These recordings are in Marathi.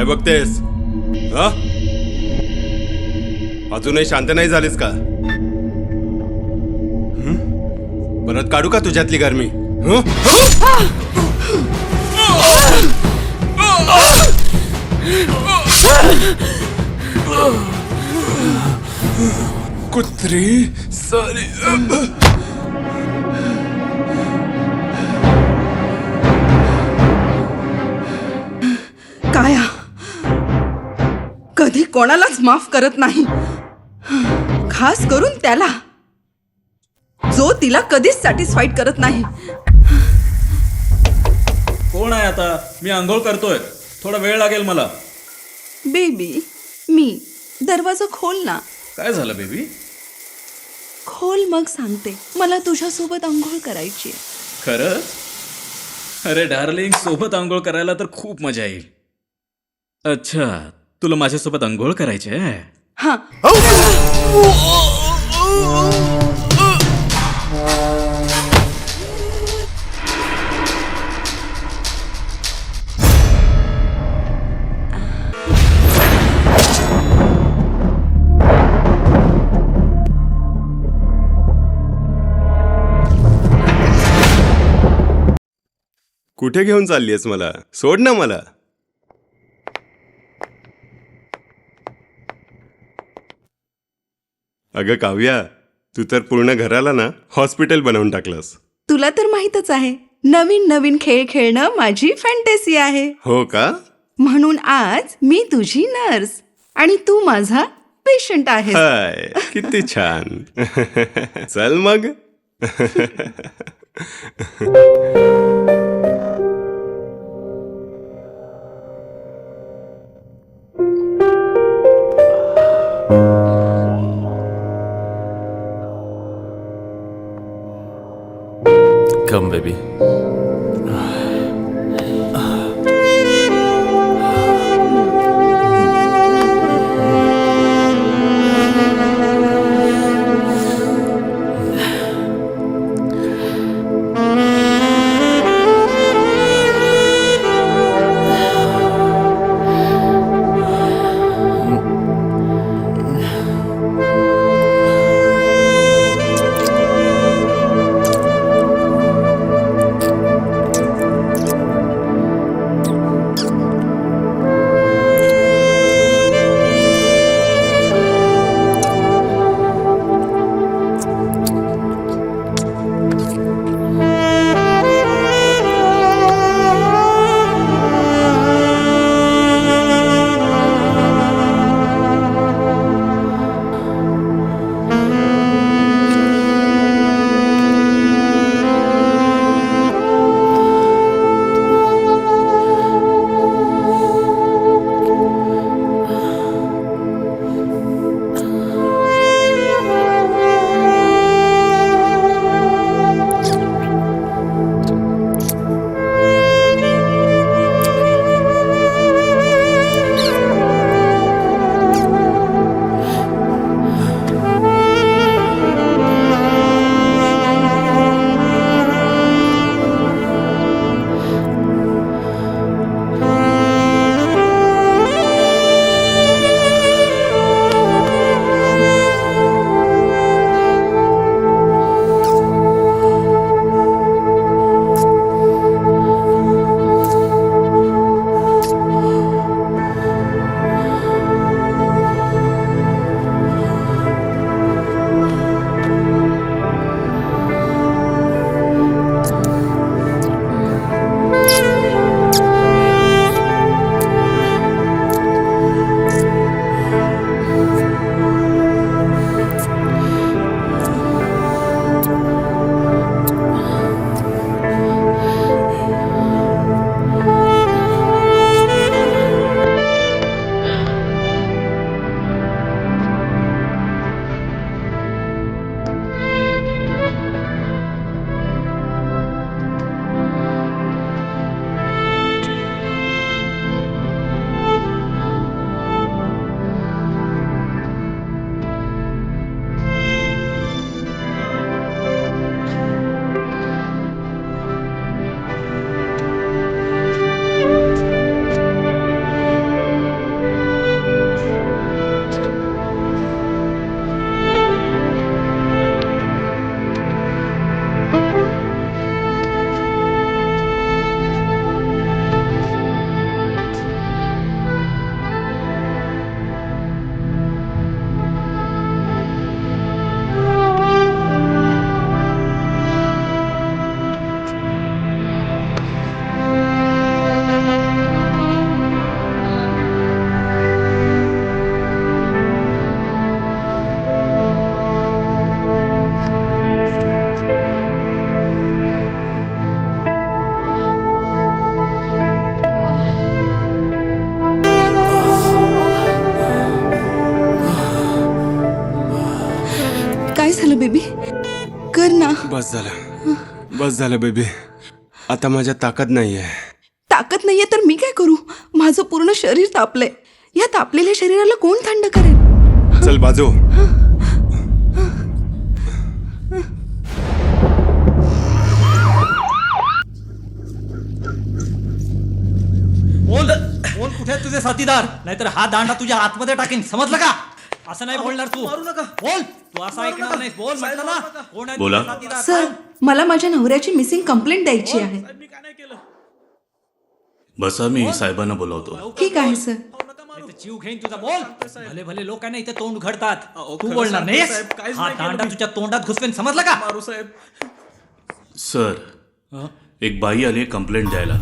बघतेस? हा? अजूनही शांत नाही झालीस का? परत काढू का तुझ्यातली गरमी? कुत्री सारी काया कधी कोणालाच माफ करत नाही, खास करून त्याला जो तिला कधीच सॅटिस्फाईड करत नाही. कोण आहे आता? मी आंघोळ करतोय, थोडा वेळ लागेल मला. बेबी मी दरवाजा खोल ना. काय झालं बेबी? खोल मग सांगते. मला तुझ्यासोबत आंघोळ करायची. खरंच? अरे डार्लिंग, सोबत आंघोळ करायला तर खूप मजा येईल. अच्छा, तुला माझ्यासोबत आंघोळ करायची आहे? हा. कुठे घेऊन चाललीयस मला? सोड ना मला. अगं काव्या, तू तर पूर्ण घराला ना हॉस्पिटल बनवून टाकलंस. तुला तर माहीतच आहे, नवीन नवीन खेळ खेळणं माझी फॅन्टसी आहे. हो का? म्हणून आज मी तुझी नर्स आणि तू माझा पेशंट आहेस. हाय, किती छान. चल मग. Come, baby. झालं बेबी? कर ना. बस झालं बेबी. आता माझ्या ताकद नाहीये. ताकद नाहीये तर मी काय करू? माझं पूर्ण शरीर तापलंय. या तापलेल्या शरीराला कोण थंड करेल? चल बाजू. बोल बोल, कुठे आहेत तुझे साथीदार? नाहीतर हा दांडा तुझ्या आतमध्ये टाकेन, समजलं का? असं नाही बोलणार तू. मारू नका. बोल, तू असं ऐकणार नाही. बोल म्हटलं ना. कोण आहे बोला. तुझे साथीदार? सर, मला माझ्या नवऱ्याची मिसिंग कंप्लेंट द्यायची आहे. मी काय नाही केलं. बसा, मी साहेबांना बोलावतो. ठीक आहे सर. नाही तर जीव घेईन तुझा. बोल. भले भले लोक आहे ना इथे तोंड उघडतात. तू बोलणार नाहीस? हा दांडा तुझ्या तोंडात घुसवेन, समजलं का? मारू साहेब. सर, एक बाई आली कंप्लेंट द्यायला.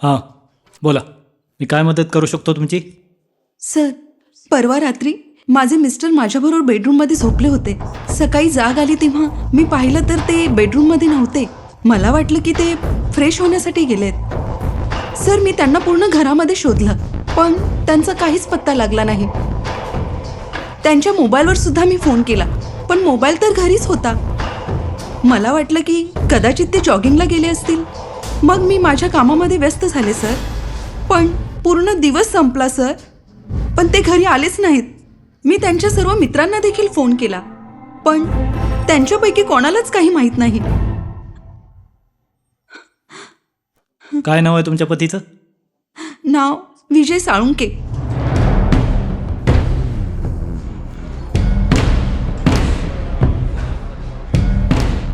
हां, बोला. मी काय मदत करू शकतो तुमची? सर, परवा रात्री माझे मिस्टर माझ्याबरोबर बेडरूममध्ये झोपले होते. सकाळी जाग आली तेव्हा मी पाहिलं तर ते बेडरूममध्ये नव्हते. मला वाटलं की ते फ्रेश होण्यासाठी गेलेत. सर, मी त्यांना पूर्ण घरामध्ये शोधलं, पण त्यांचा काहीच पत्ता लागला नाही. त्यांच्या मोबाईलवर सुद्धा मी फोन केला, पण मोबाईल तर घरीच होता. मला वाटलं की कदाचित ते जॉगिंगला गेले असतील. मग मी माझ्या कामामध्ये व्यस्त झाले सर. पण पूर्ण दिवस संपला सर, पण ते घरी आलेच नाहीत. मी त्यांच्या सर्व मित्रांना देखील फोन केला, पण त्यांच्यापैकी कोणालाच काही माहीत नाही. काय नाव आहे तुमच्या पतीचं? नाव विजय साळुंके.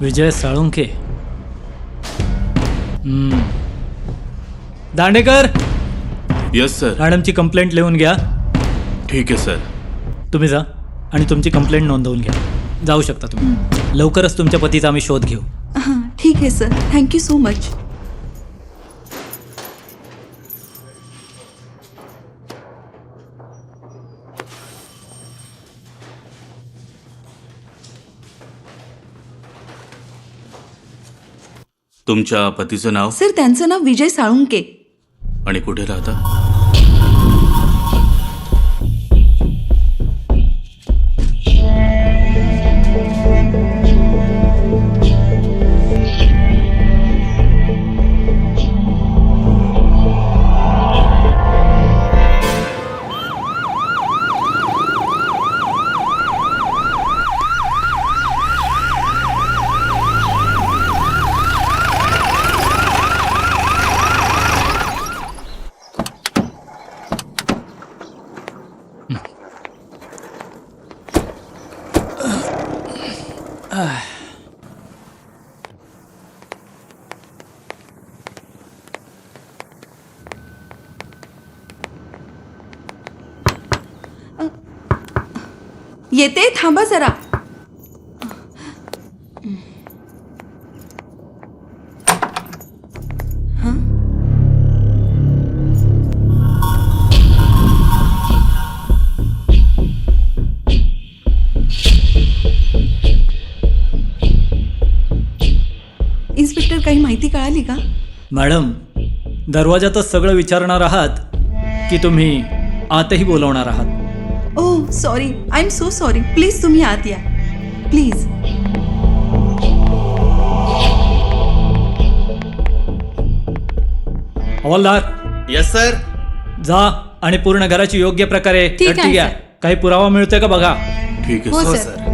विजय साळुंके. Dandekar, yes sir. मॅडमची कंप्लेंट लिहून घ्या. ठीक आहे सर. तुम्ही जा आणि तुमची कंप्लेंट नोंदवून घ्या. जाऊ शकता तुम्ही. लवकरच तुमच्या पतीचा आम्ही शोध घेऊ. हां, ठीक आहे सर. Thank you so much. तुमच्या पतीचं नाव सर, त्यांचं नाव विजय साळुंके. आणि कुठे राहता? येते, थांबा जरा. इन्स्पेक्टर, काही माहिती कळाली का? मॅडम, दरवाजातच सगळं विचारणार आहात की तुम्ही आतही बोलवणार आहात? Oh sorry, I am so sorry. Please तुम्ही आत या, प्लीज. हवालदार, यस सर. जा आणि पूर्ण घराची योग्य प्रकारे ठीक आहे, झडती घ्या. सर. काही पुरावा मिळतोय का बघा. ठीक आहे हो सर. सर.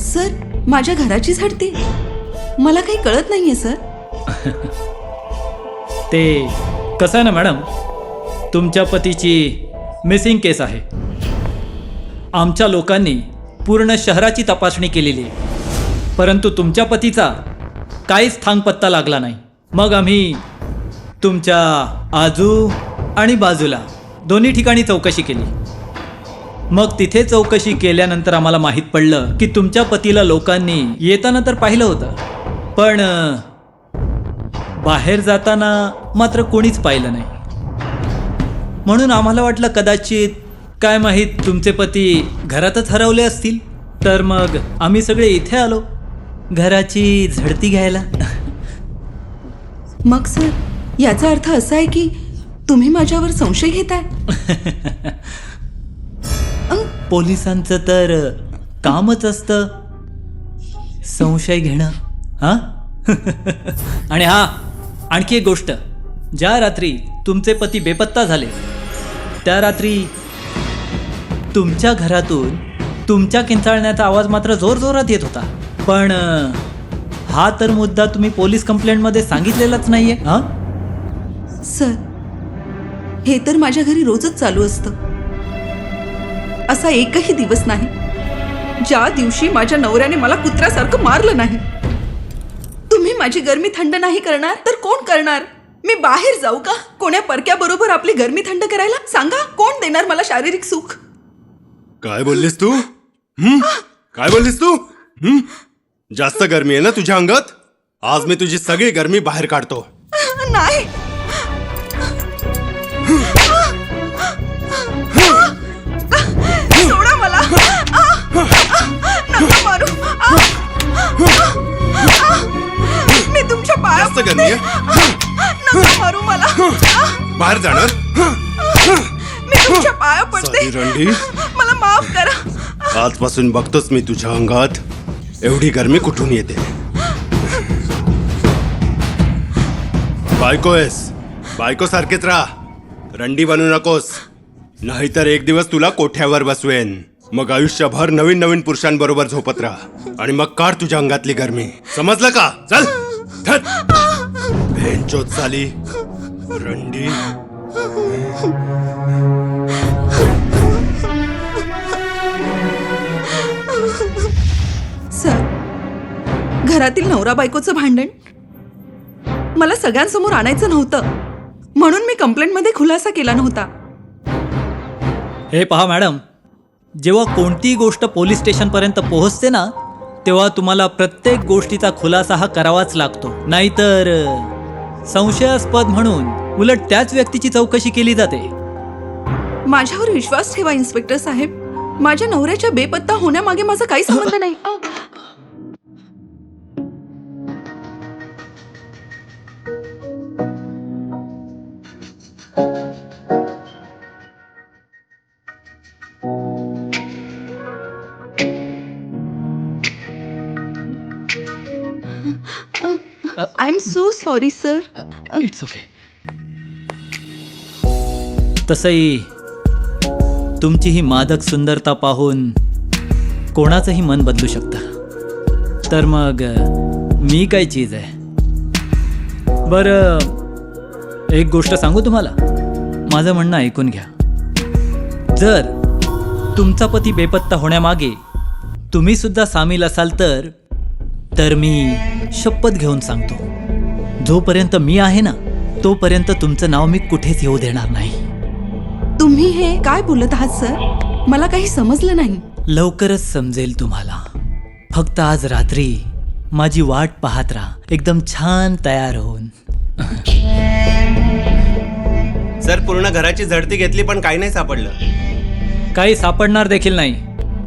सर, माझ्या घराची झडती? मला काही कळत नाहीये सर. ते कसं आहे ना मॅडम, तुमच्या पतीची मिसिंग केस आहे. आमच्या लोकांनी पूर्ण शहराची तपासणी केलेली आहे, परंतु तुमच्या पतीचा काहीच थांगपत्ता लागला नाही. मग आम्ही तुमच्या आजू आणि बाजूला दोन्ही ठिकाणी चौकशी केली. मग तिथे चौकशी केल्यानंतर आम्हाला माहीत पडलं की तुमच्या पतीला लोकांनी येताना तर पाहिलं होतं, पण बाहेर जाताना मात्र कोणीच पाहिलं नाही. म्हणून आम्हाला वाटलं कदाचित काय माहीत तुमचे पती घरातच हरवले असतील. तर मग आम्ही सगळे इथे आलो घराची झडती घ्यायला. मग सर, याचा अर्थ असा आहे की तुम्ही माझ्यावर संशय घेताय? पोलिसांचं तर कामच असतं संशय घेणं. हां आणि हां, आणखी एक गोष्ट. ज्या रात्री तुमचे पती बेपत्ता झाले त्या रात्री तुमच्या घरातून तुमच्या किंचाळण्याचा आवाज मात्र जोरजोरात येत होता. पण हा तर मुद्दा तुम्ही पोलीस कंप्लेंटमध्ये सांगितलेलाच नाहीये. हां सर, हे तर माझ्या घरी रोजच चालू असतं. असा एकही दिवस नाही ज्या दिवशी माझ्या नवऱ्याने मला कुत्र्यासारखं मारलं नाही. तुम्ही माझी गरमी थंड नाही करणार तर कोण करणार? मी बाहेर जाऊ का कोण्या परक्याबरोबर आपली गरमी थंड करायला? सांगा, कोण देणार मला शारीरिक सुख? काय बोललीस तू? काय बोललीस तू? जास्त गरमी आहे ना तुझ्या अंगात? आज मी तुझी सगळी गरमी बाहेर काढतो. नाही. सोडा मला. नका मारू. मी तुमच्या पाया जास्त गरमी आहे? नका मारू मला. बाहेर जाणार? मी तुमच्या पाया पडते. साधी रंडी, मला माफ करा. आजपासून बघतोच मी तुझ्या अंगात एवढी गरमी कुठून येते. बायको आहेस, बायको सारखेच राहा. रंडी बनू नकोस, नाहीतर एक दिवस तुला कोठ्यावर बसवेन. मग आयुष्यभर नवीन नवीन पुरुषांबरोबर झोपत राहा आणि मग काढ तुझ्या अंगातली गरमी. समजलं का? चल भेंचोद चाली रंडी. सर, घरातील नवरा बायकोचं भांडण मला सगळ्यांसमोर आणायचं नव्हतं, म्हणून मी कंप्लेंटमध्ये खुलासा केला नव्हता. हे पहा मॅडम, जेव्हा कोणतीही गोष्ट पोलीस स्टेशनपर्यंत पोहोचते ना, तेव्हा तुम्हाला प्रत्येक गोष्टीचा खुलासा हा करावाच लागतो. नाहीतर संशयास्पद म्हणून उलट त्याच व्यक्तीची चौकशी केली जाते. माझ्यावर विश्वास ठेवा इन्स्पेक्टर साहेब. माझ्या नवऱ्याच्या बेपत्ता होण्यामागे माझा काही संबंध नाही. I am so sorry sir. It's okay. तसंही तुमची ही मादक सुंदरता पाहून कोणाचंही मन बदलू शकतं. तर मग मी काय चीज आहे? बरं, एक गोष्ट सांगू तुम्हाला, माझं म्हणणं ऐकून घ्या. जर तुमचा पती बेपत्ता होण्यामागे तुम्ही सुद्धा सामील असाल तर मी शपथ घेऊन सांगतो, जोपर्यंत मी आहे ना तोपर्यंत तुमचं नाव मी कुठेच येऊ देणार नाही. तुम्ही हे काय बोलत आहात सर? मला काही समजलं नाही. लवकरच समजेल तुम्हाला. फक्त आज रात्री माझी वाट पाहत राहा, एकदम छान तयार होऊन. सर, पूर्ण घराची झडती घेतली पण काही नाही सापडलं. काही सापडणार देखील नाही,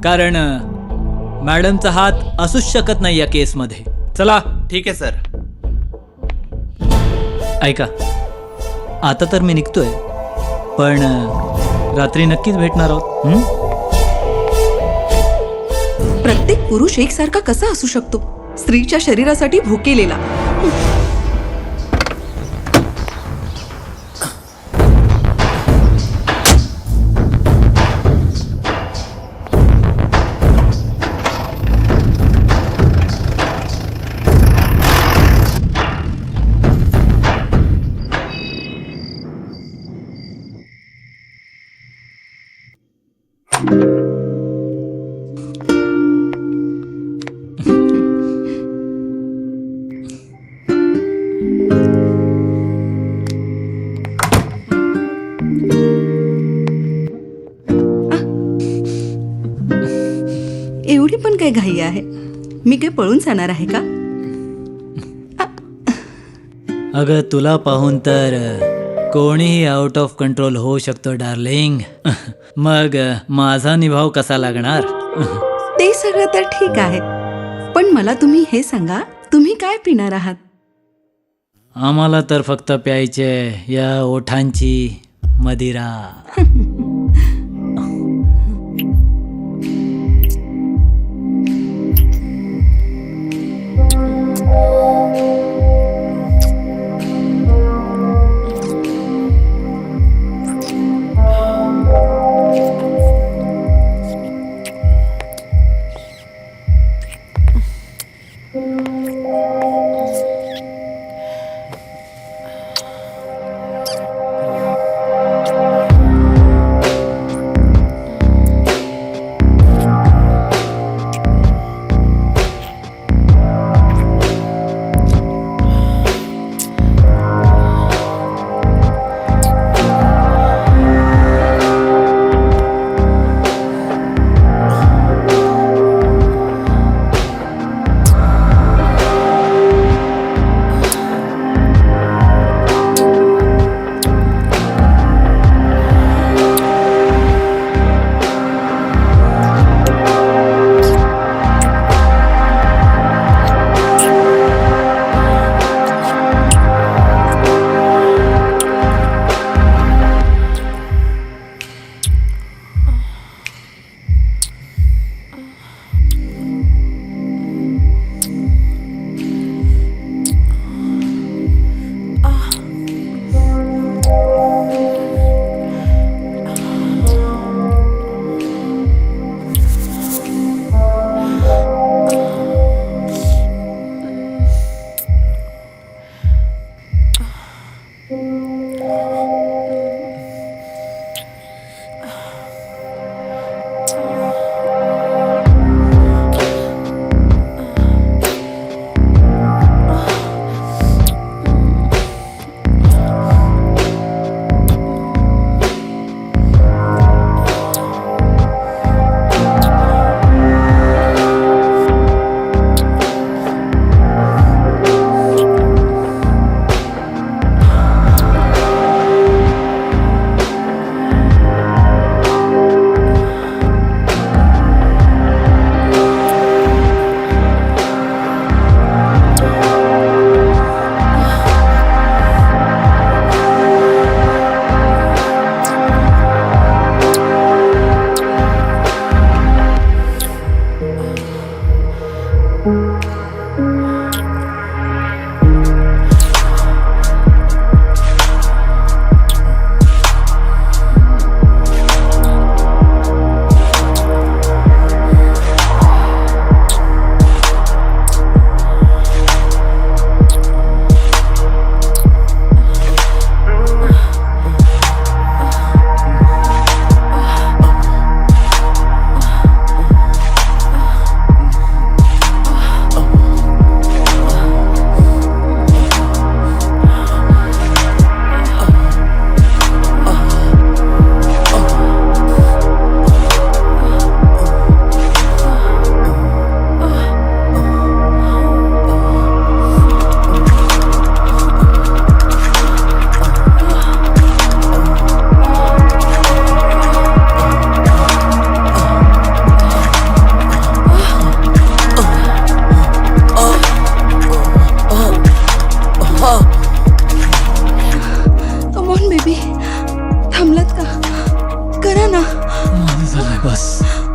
कारण मॅडमचा हात असूच शकत नाही या केसमध्ये. चला. ठीक आहे सर. ऐका, आता तर मी निघतोय, पण रात्री नक्कीच भेटणार आहोत. प्रत्येक पुरुष एकसारखा कसा असू शकतो? स्त्रीच्या शरीरासाठी भोकेलेला. पण काय घाई आहे? मी काय पळून जाणार आहे का? अगं तुला पाहून तर कोणीही आउट ऑफ कंट्रोल होऊ शकतो डार्लिंग. मग माझा निभाव कसा लागणार? ते सगळं तर ठीक आहे, पण मला तुम्ही हे सांगा, तुम्ही काय पिणार आहात? आम्हाला तर फक्त प्यायचे या ओठांची मदिरा.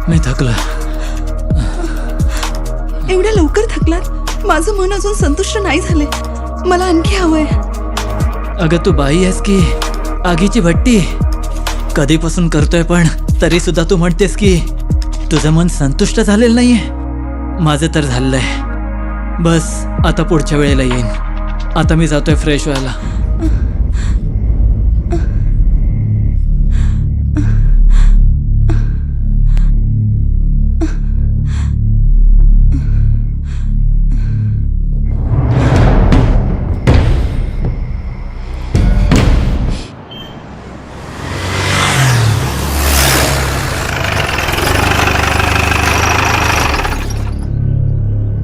मी थकलोय. एवढ्या लवकर थकलात? माझं मन अजून संतुष्ट नाही झाले. मला आणखी हवंय. अगं तू बाई आहेस की आगीची भट्टी? कधीपासून करतोय पण तरी सुद्धा तू म्हणतेस की तुझं मन संतुष्ट झालेलं नाहीये. माझं तर झालंय. बस आता पुढच्या वेळेला येईन. आता मी जातोय फ्रेश व्हायला.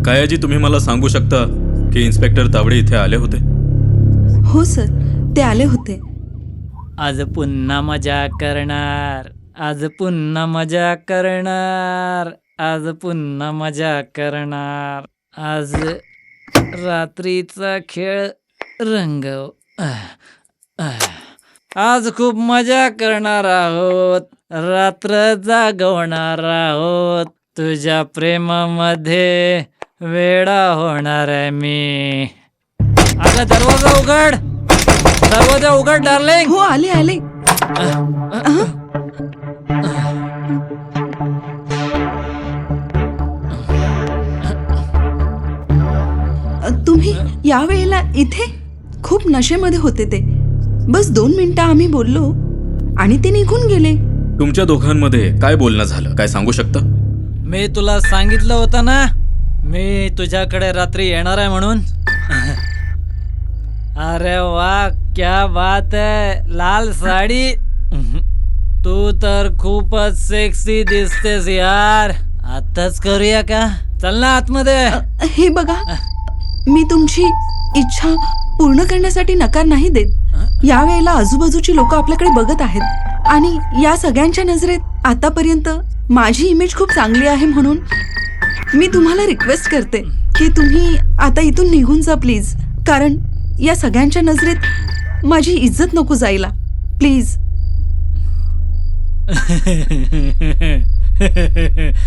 कायाजी, तुम्ही मला सांगू शकता की इन्स्पेक्टर तावडे इथे आले होते? हो सर, ते आले होते. आज पुन्हा मजा करणार, आज पुन्हा मजा करणार, आज पुन्हा मजा करणार, आज रात्रीचा खेळ रंगव. आज खूप मजा करणार आहोत, रात्र जागवणार आहोत, तुझ्या प्रेमामध्ये वेडा होणार आहे मी. अगं दरवाजा उघड, दरवाजा उघड डार्लिंग. हो, आले आले. तुम्ही या वेळेला इथे? खूप नशेमध्ये होते ते. बस 2 मिनिटं आम्ही बोललो आणि ते निघून गेले. तुमच्या दोघांमध्ये काय बोलणं झालं, काय सांगू शकता? मी तुला सांगितलं होतं ना, मी तुझ्याकडे रात्री येणार आहे म्हणून. अरे वा, क्या बात है, लाल साडी. तू तर खूपच सेक्सी दिसतेस यार. आताच करूया का? चल ना आतमध्ये. हे बघा, मी तुमची इच्छा पूर्ण करण्यासाठी नकार नाही देत. या वेळेला आजूबाजूची लोक आपल्याकडे बघत आहेत आणि या सगळ्यांच्या नजरेत आतापर्यंत माझी इमेज खूप चांगली आहे, म्हणून मी तुम्हाला रिक्वेस्ट करते की तुम्ही आता इथून निघून जा प्लीज. कारण या सगळ्यांच्या नजरेत माझी इज्जत नको जायला. प्लीज.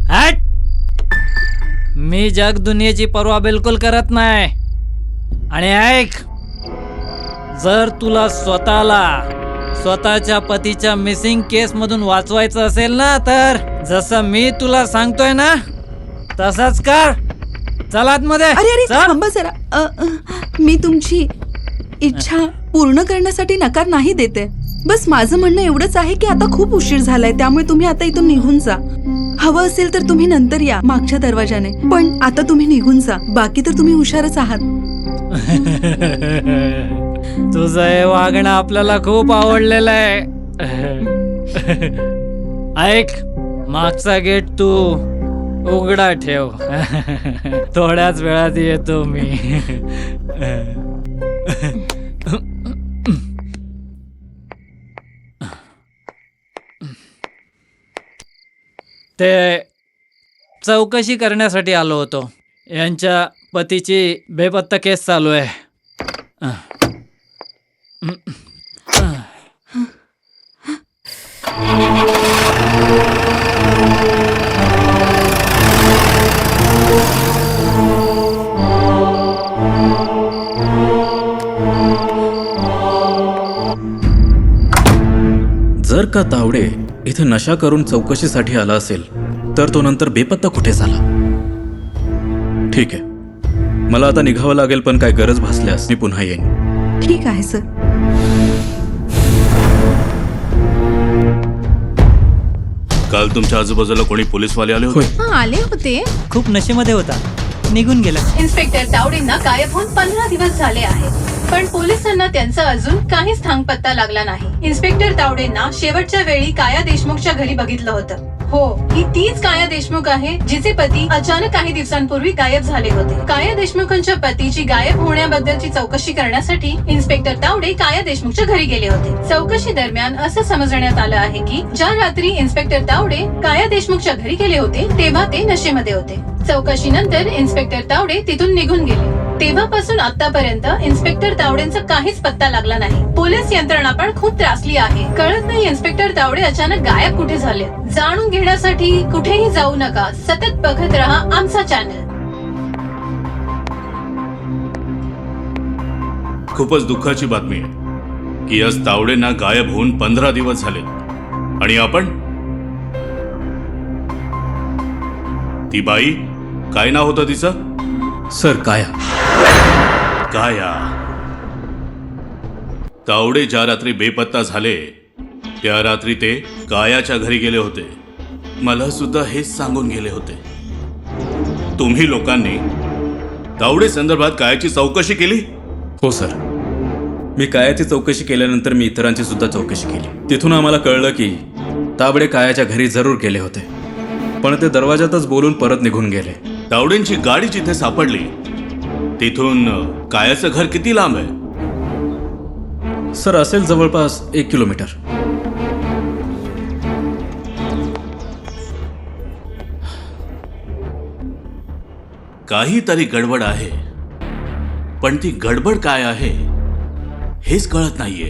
हट. मी जग दुनियेची पर्वा बिलकुल करत नाही. आणि ऐक, जर तुला स्वतःच्या पतीच्या मिसिंग केस मधून वाचवायचं असेल ना, तर जसं मी तुला सांगतोय ना तसंच कर. चल आतमध्ये. अरे चल. थांबा जरा. मी तुमची इच्छा पूर्ण करण्यासाठी नकार नाही देते. बस माझं म्हणणं एवढंच आहे की आता खूप उशीर झालाय, त्यामुळे तुम्ही आता इथून निघून जा. हवं असेल तर तुम्ही नंतर या मागच्या दरवाजाने, पण आता तुम्ही निघून जा. बाकी तर तुम्ही हुशारच आहात. तुझं हे वागणं आपल्याला खूप आवडलेलं आहे. ऐक, मागचा गेट तू उघडा ठेव. थोड्याच वेळात येतो मी. ते चौकशी करण्यासाठी आलो होतो. यांच्या पतीची बेपत्ता केस चालू आहे. जर का तावडे इथे नशा करून चौकशीसाठी आला असेल तर तो नंतर बेपत्ता कुठे झाला? ठीक आहे, मला आता निघावं लागेल, पण काय गरज भासल्यास मी पुन्हा येईन. ठीक आहे सर. काल तुमच्या आजूबाजूला कोणी पोलीसवाले आले होते? होय. आले होते. खूप नशेमध्ये होता, निघून गेला. इन्स्पेक्टर तावडेंना गायब होऊन 15 दिवस झाले आहेत, पण पोलिसांना त्यांचा अजून काहीच थांगपत्ता लागला नाही. इन्स्पेक्टर तावडेंना शेवटच्या वेळी काया देशमुखच्या घरी बघितलं होतं. हो, ही तीच काया देशमुख आहे जिचे पती अचानक काही दिवसांपूर्वी गायब झाले होते. काया देशमुखांच्या पतीची गायब होण्याबद्दलची चौकशी करण्यासाठी इन्स्पेक्टर तावडे काया देशमुखच्या घरी गेले होते. चौकशी दरम्यान असं समजण्यात आलं आहे की ज्या रात्री इन्स्पेक्टर तावडे काया देशमुखच्या घरी गेले होते तेव्हा ते नशेमध्ये होते. चौकशीनंतर इन्स्पेक्टर तावडे तिथून निघून गेले. तेव्हापासून आतापर्यंत इन्स्पेक्टर तावडेंचा काहीच पत्ता लागला नाही. पोलीस यंत्रणा पण खूप त्रासली आहे. कळत नाही इन्स्पेक्टर तावडे अचानक गायब कुठे झाले. जाणून घेण्यासाठी कुठेही जाऊ नका. सतत बघत रहा आमचा चॅनल. खूपच दुःखाची बातमी आहे की आज तावडेंना गायब होऊन 15 दिवस झाले. आणि आपण, ती बाई, काय नाव होतं तिचं? सर, काया. काया. तावडे ज्या रात्री बेपत्ता झाले त्या रात्री ते कायाच्या घरी गेले होते. मला सुद्धा हेच सांगून गेले होते. तुम्ही लोकांनी तावडे संदर्भात कायाची चौकशी केली? हो सर, मी कायाची चौकशी केल्यानंतर मी इतरांची सुद्धा चौकशी केली. तिथून आम्हाला कळलं की तावडे कायाच्या घरी जरूर गेले होते, पण ते दरवाजातच बोलून परत निघून गेले. तावडेंची गाडी जिथे सापडली तिथून कायाचं घर किती लांब आहे? सर असेल जवळपास 1 किलोमीटर. काहीतरी गडबड आहे, पण ती गडबड काय आहे हेच कळत नाहीये.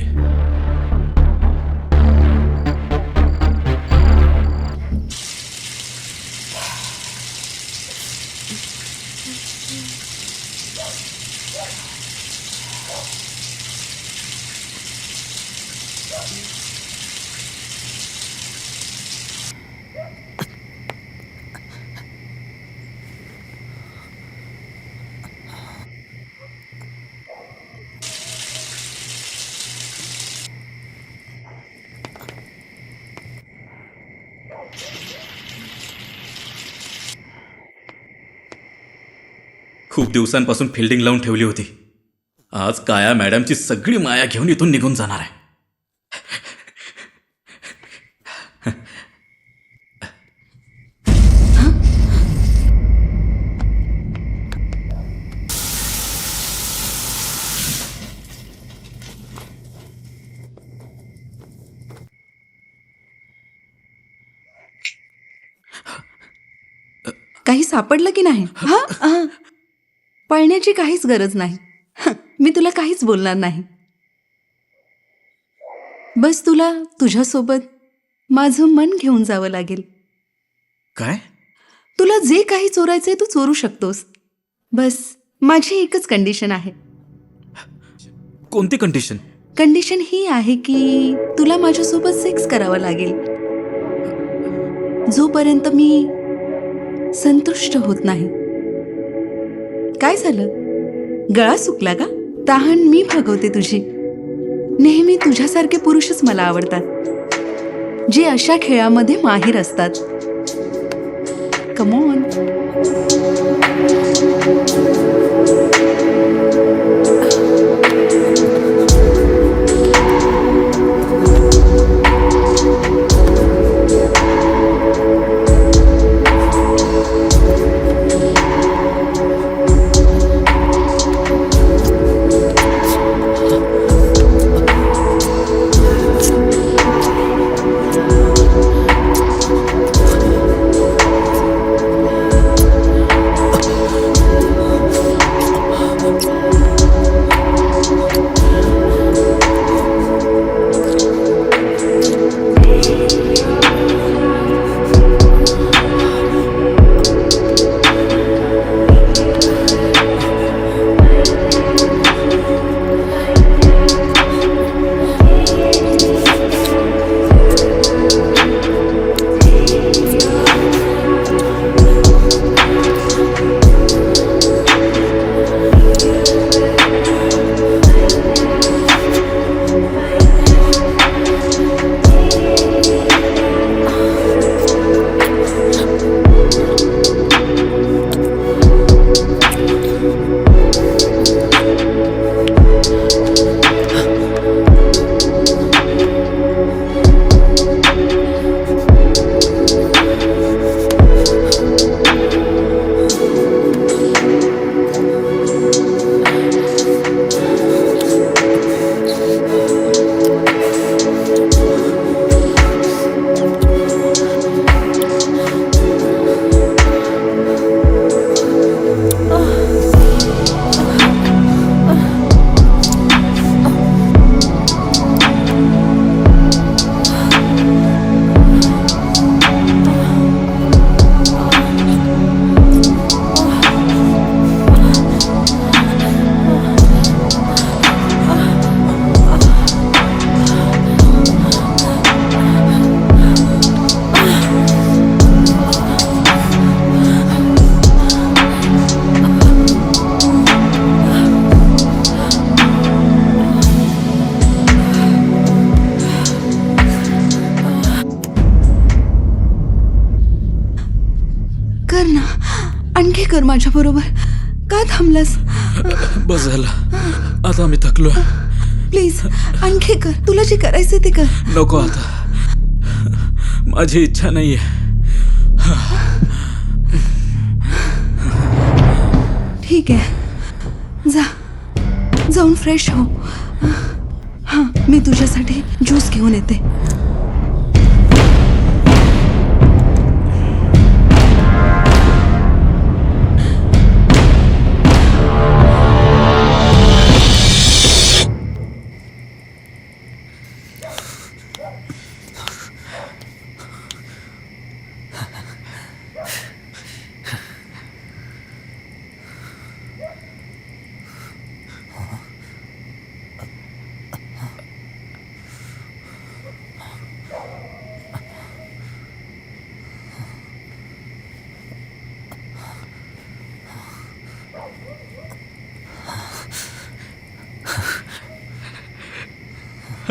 खूप दिवसांपासून फिल्डिंग लावून ठेवली होती. आज काया मॅडमची सगळी माया घेऊन इथून निघून जाणार आहे. काही सापडलं की नाही? हा, पळण्याची काहीच गरज नाही. मी तुला काहीच बोलणार नाही. बस तुला तुझ्यासोबत माझं मन घेऊन जावं लागेल. काय? तुला जे काही चोरायचंय तू चोरू शकतोस. बस माझी एकच कंडिशन आहे. कोणती कंडिशन? कंडिशन ही आहे की तुला माझ्यासोबत सेक्स करावं लागेल जोपर्यंत मी संतुष्ट होत नाही. काय झालं? गळा सुकला का? तहान मी भागवते तुझी. नेहमी तुझ्यासारखे पुरुषच मला आवडतात, जे अशा खेळामध्ये माहिर असतात. Come on. कर ना, आणखी कर माझ्या बरोबर. का थांबलास? बस झालं, आता मी थकलो. प्लीज आणखी कर. तुला जे करायचं ते कर. नको आता, माझी इच्छा नाहीये. ठीक आहे, जाऊन फ्रेश हो. हां, मी तुझ्यासाठी ज्यूस घेऊन येते.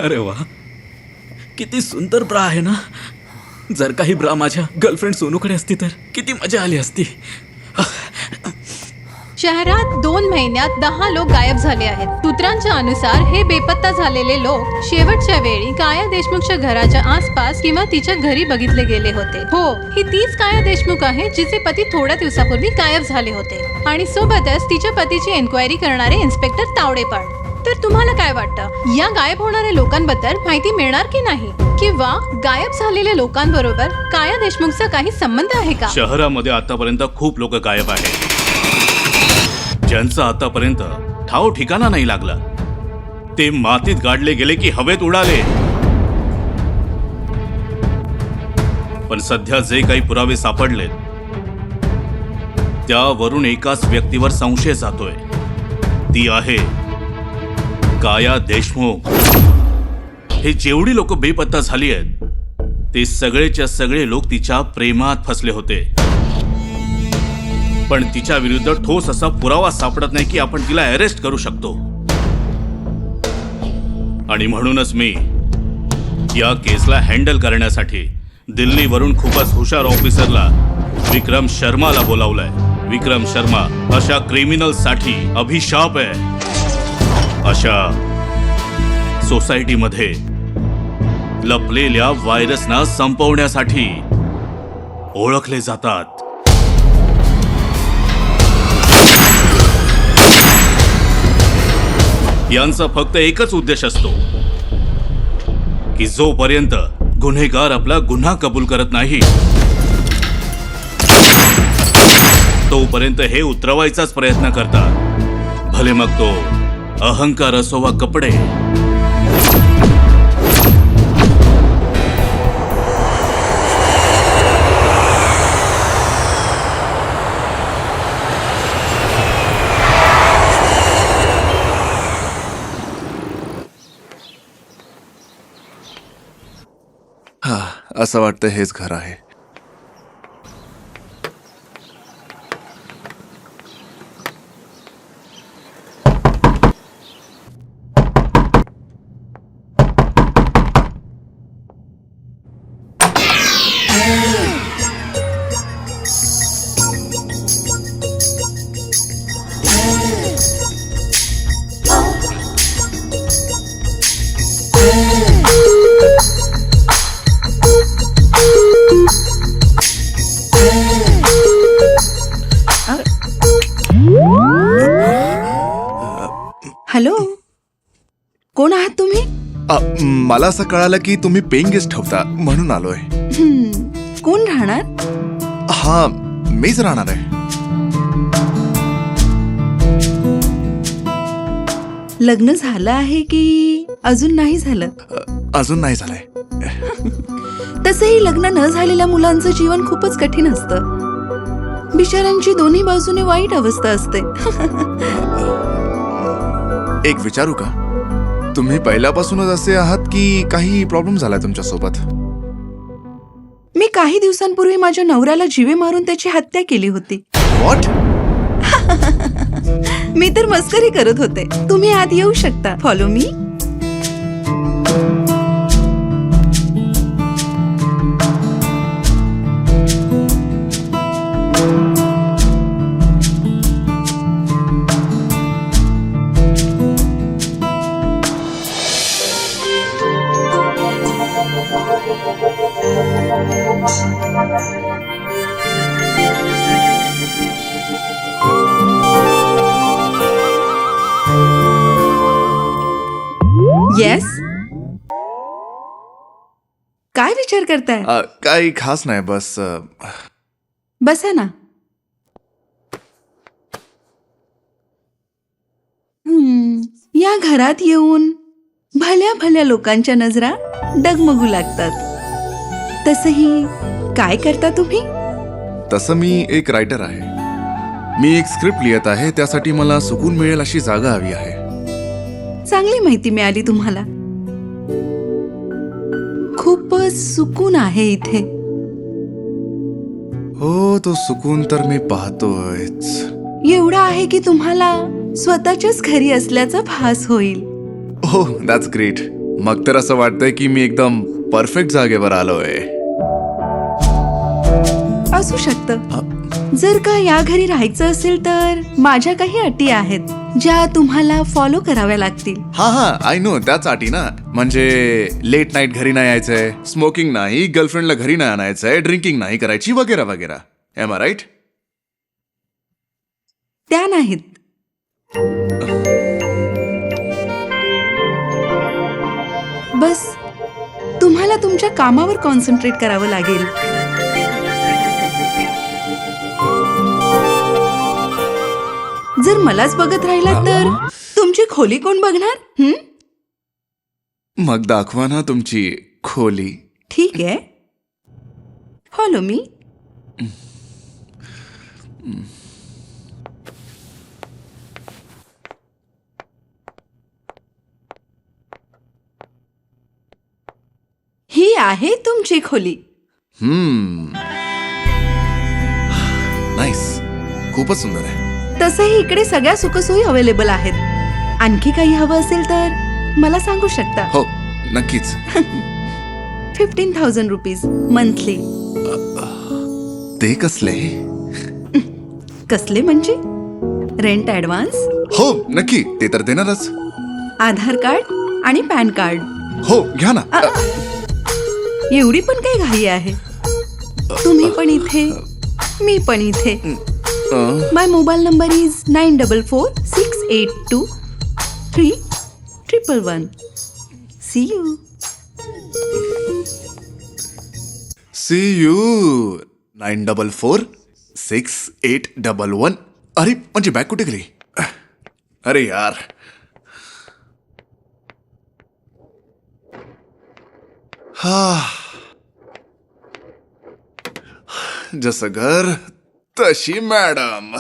अरे वा, किती सुंदर ब्रा आहे ना. जर काही ब्रा माझ्या गर्लफ्रेंड सोनूकडे असती तर किती मजा आली असती. शहरात 2 महिन्यात 10 लोक गायब झाले आहेत. सूत्रांच्या अनुसार हे बेपत्ता झालेले लोक शेवटच्या वेळी काया देशमुखच्या घराच्या आसपास किंवा तिच्या घरी बघितले गेले होते. हो, ही तीच काया देशमुख आहे जिचे पती थोड्या दिवसापूर्वी गायब झाले होते आणि सोबतच तिच्या पतीची एन्क्वायरी करणारे इन्स्पेक्टर तावडे पण. तर तुम्हाला काय वाटतं, या गायब होणाऱ्या लोकांबद्दल माहिती मिळणार की नाही, किंवा गायब झालेल्या लोकांबरोबर काया देशमुखचा काही संबंध आहे का? शहरामध्ये आतापर्यंत खूप लोक गायब आहेत ज्यांचा आतापर्यंत ठाव ठिकाणा नाही लागला. ते मातीत गाडले गेले की हवेत उडाले. पण सध्या जे काही पुरावे सापडलेत त्यावरून एकाच व्यक्तीवर संशय जातोय. ती आहे काया देशमुख. हे जेवढी लोक बेपत्ता झाली आहेत ते सगळेच्या सगळे लोक तिच्या प्रेमात फसले होते. पण तिच्या विरुद्ध ठोस असा पुरावा सापडत नाही की आपण तिला अरेस्ट करू शकतो. आणि म्हणूनच मी या केसला हँडल करण्यासाठी दिल्लीवरून खूपच हुशार ऑफिसरला विक्रम शर्माला बोलावलंय. विक्रम शर्मा अशा क्रिमिनल्ससाठी अभिशाप आहे. अशा सोसायटीमध्ये लपलेल्या व्हायरसना संपवण्यासाठी ओळखले जातात. यांचा फक्त एकच उद्देश असतो की जोपर्यंत गुन्हेगार आपला गुन्हा कबूल करत नाही तोपर्यंत हे उतरवायचाच प्रयत्न करतात. भले मग तो अहंकार असो वा कपडे. असं वाटतं हेच घर आहे. हॅलो, कोण आहात तुम्ही? मला असं कळालं की तुम्ही पेइंग गेस्ट ठेवता म्हणून आलोय. कोण राहणार? हा, मीच राहणार आहे. लग्न झालं आहे की अजून नाही झालं? अजून नाही झालंय. तसंही लग्न न झालेल्या मुलांचं जीवन खूपच कठीण असतं. बिचाऱ्यांची दोन्ही बाजूने वाईट अवस्था असते. एक विचारू का, तुम्ही पहिल्यापासूनच असे आहात की काही प्रॉब्लेम झालाय तुमच्या सोबत? मी काही दिवसांपूर्वी माझ्या नवऱ्याला जीवे मारून त्याची हत्या केली होती. व्हॉट? मी तर मस्करी करत होते. तुम्ही आत येऊ शकता. Follow me. येस. काय विचार करताय? काही खास नाही, बस बसा ना. या घरात येऊन भल्या भल्या लोकांच्या नजरा डगमगू लागतात. तसही काय करता तुम्ही? तसं मी एक रायटर आहे. मी एक स्क्रिप्ट लिहित आहे. त्यासाठी मला सुकून मिळेल अशी जागा हवी आहे. चांगली माहिती मिळाली तुम्हाला. खूपच सुकून आहे इथे. हो, तो सुकून तर मी पाहतोयच. एवढा आहे की तुम्हाला स्वतःच्याच घरी असल्याचा भास होईल. हो, दॅट्स ग्रेट. मग तर असं वाटतंय की मी एकदम परफेक्ट जागेवर आलोय. असू शकतं. जर का या घरी राहायचं असेल तर माझ्या काही अटी आहेत ज्या तुम्हाला फॉलो कराव्या लागतील. हा, आय नो, त्याच अटी ना. म्हणजे लेट नाईट घरी नाही यायचंय, स्मोकिंग नाही, गर्लफ्रेंडला घरी नाही आणायचंय, ड्रिंकिंग नाही करायची, वगैरे वगैरे. Am I right? त्या नाहीत. बस तुम्हाला तुमच्या कामावर कॉन्सन्ट्रेट करावं लागेल. जर मलाच बघत राहिला तर तुमची खोली कोण बघणार? मग दाखवा ना तुमची खोली. ठीक आहे, फॉलो मी. ही आहे तुमची खोली. नाईस, खूपच सुंदर आहे. तसंही इकडे सगळ्या सुखसोयी अवेलेबल आहेत. आणखी काही हवं असेल तर मला सांगू शकता. हो, नक्कीच. 15,000 रुपीज मंथली. ते कसले? कसले म्हणजे? रेंट ऍडव्हान्स, हो, नक्की, ते तर देणारच. आधार कार्ड आणि पॅन कार्ड. हो, घ्या ना. एवढी पण काही घाई आहे? तुम्ही पण इथे, मी पण इथे. My mobile number is 9446823111. See you. See you. 94468111. अरे, म्हणजे बॅग कुठे गेली? अरे यार. जसं घर तशी मॅडम.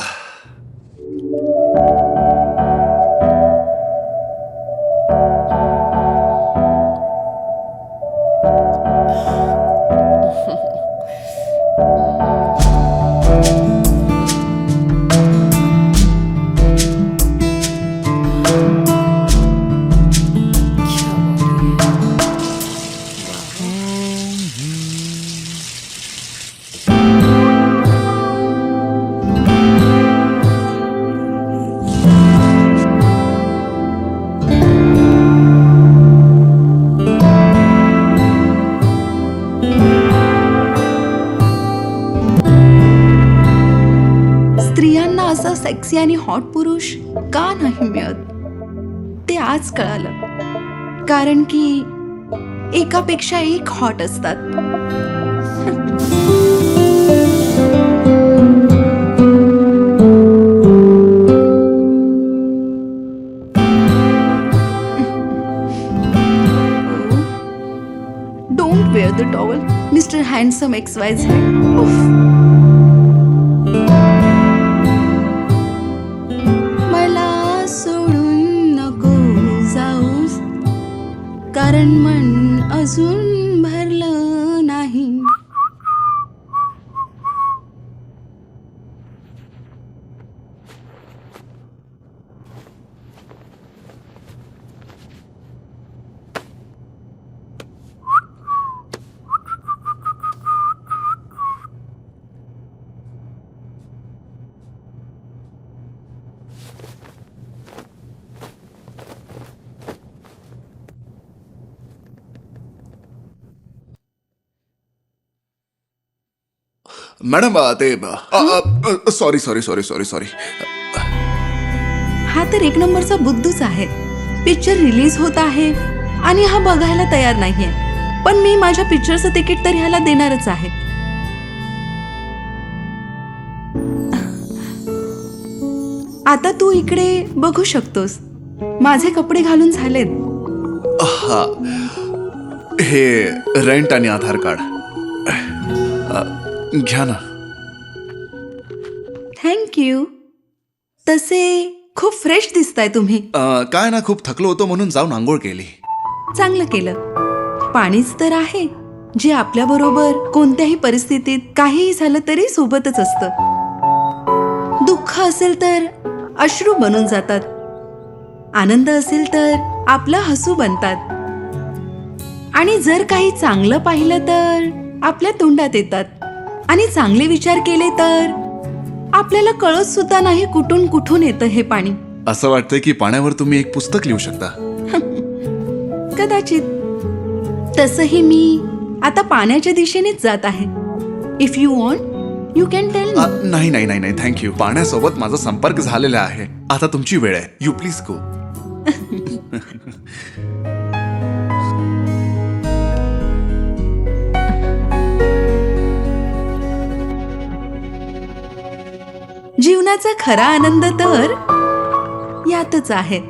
स्त्रियांना असा सेक्सी आणि हॉट पुरुष का नाही मिळत ते आज कळालं. कारण की एकापेक्षा एक हॉट असतात. Don't wear the towel, mister handsome XYZ. मला सोडून नको जाऊस, कारण मन अजून भरलं नाही. मॅडम, ते sorry sorry sorry sorry sorry. हा तर एक नंबरचा बुद्धूच आहे. पिक्चर रिलीज होत आहे आणि हा बघायला तयार नाहीये. पण मी माझ्या पिक्चरचं तिकीट तर ह्याला देणारच आहे. आता तू इकडे बघू शकतोस. माझे कपडे घालून झालेत. हा, हे रेंट आणि आधार कार्ड घ्या ना. थँक्यू. तसे खूप फ्रेश दिसताय तुम्ही. काय ना, खूप थकलो होतो म्हणून जाऊन आंघोळ केली. चांगलं केलं. पाणीच तर आहे जे आपल्या बरोबर कोणत्याही परिस्थितीत काहीही झालं तरी सोबतच असतं. दुःख असेल तर अश्रू बनून जातात. आनंद असेल तर आपलं हसू बनतात. आणि जर काही चांगलं पाहिलं तर आपल्या तोंडात येतात. आणि चांगले विचार केले तर आपल्याला कळत सुद्धा नाही कुठून कुठून येतं हे पाणी. असं वाटतंय की पाण्यावर तुम्ही एक पुस्तक लिहू शकता. कदाचित. तसंही मी आता पाण्याच्या दिशेनेच जात आहे. If you want you can tell me. नाही नाही नाही नाही, थँक्यू. पाण्यासोबत माझा संपर्क झालेला आहे. आता तुमची वेळ आहे. You please go. जीवनाचा खरा आनंद तर यातच आहे.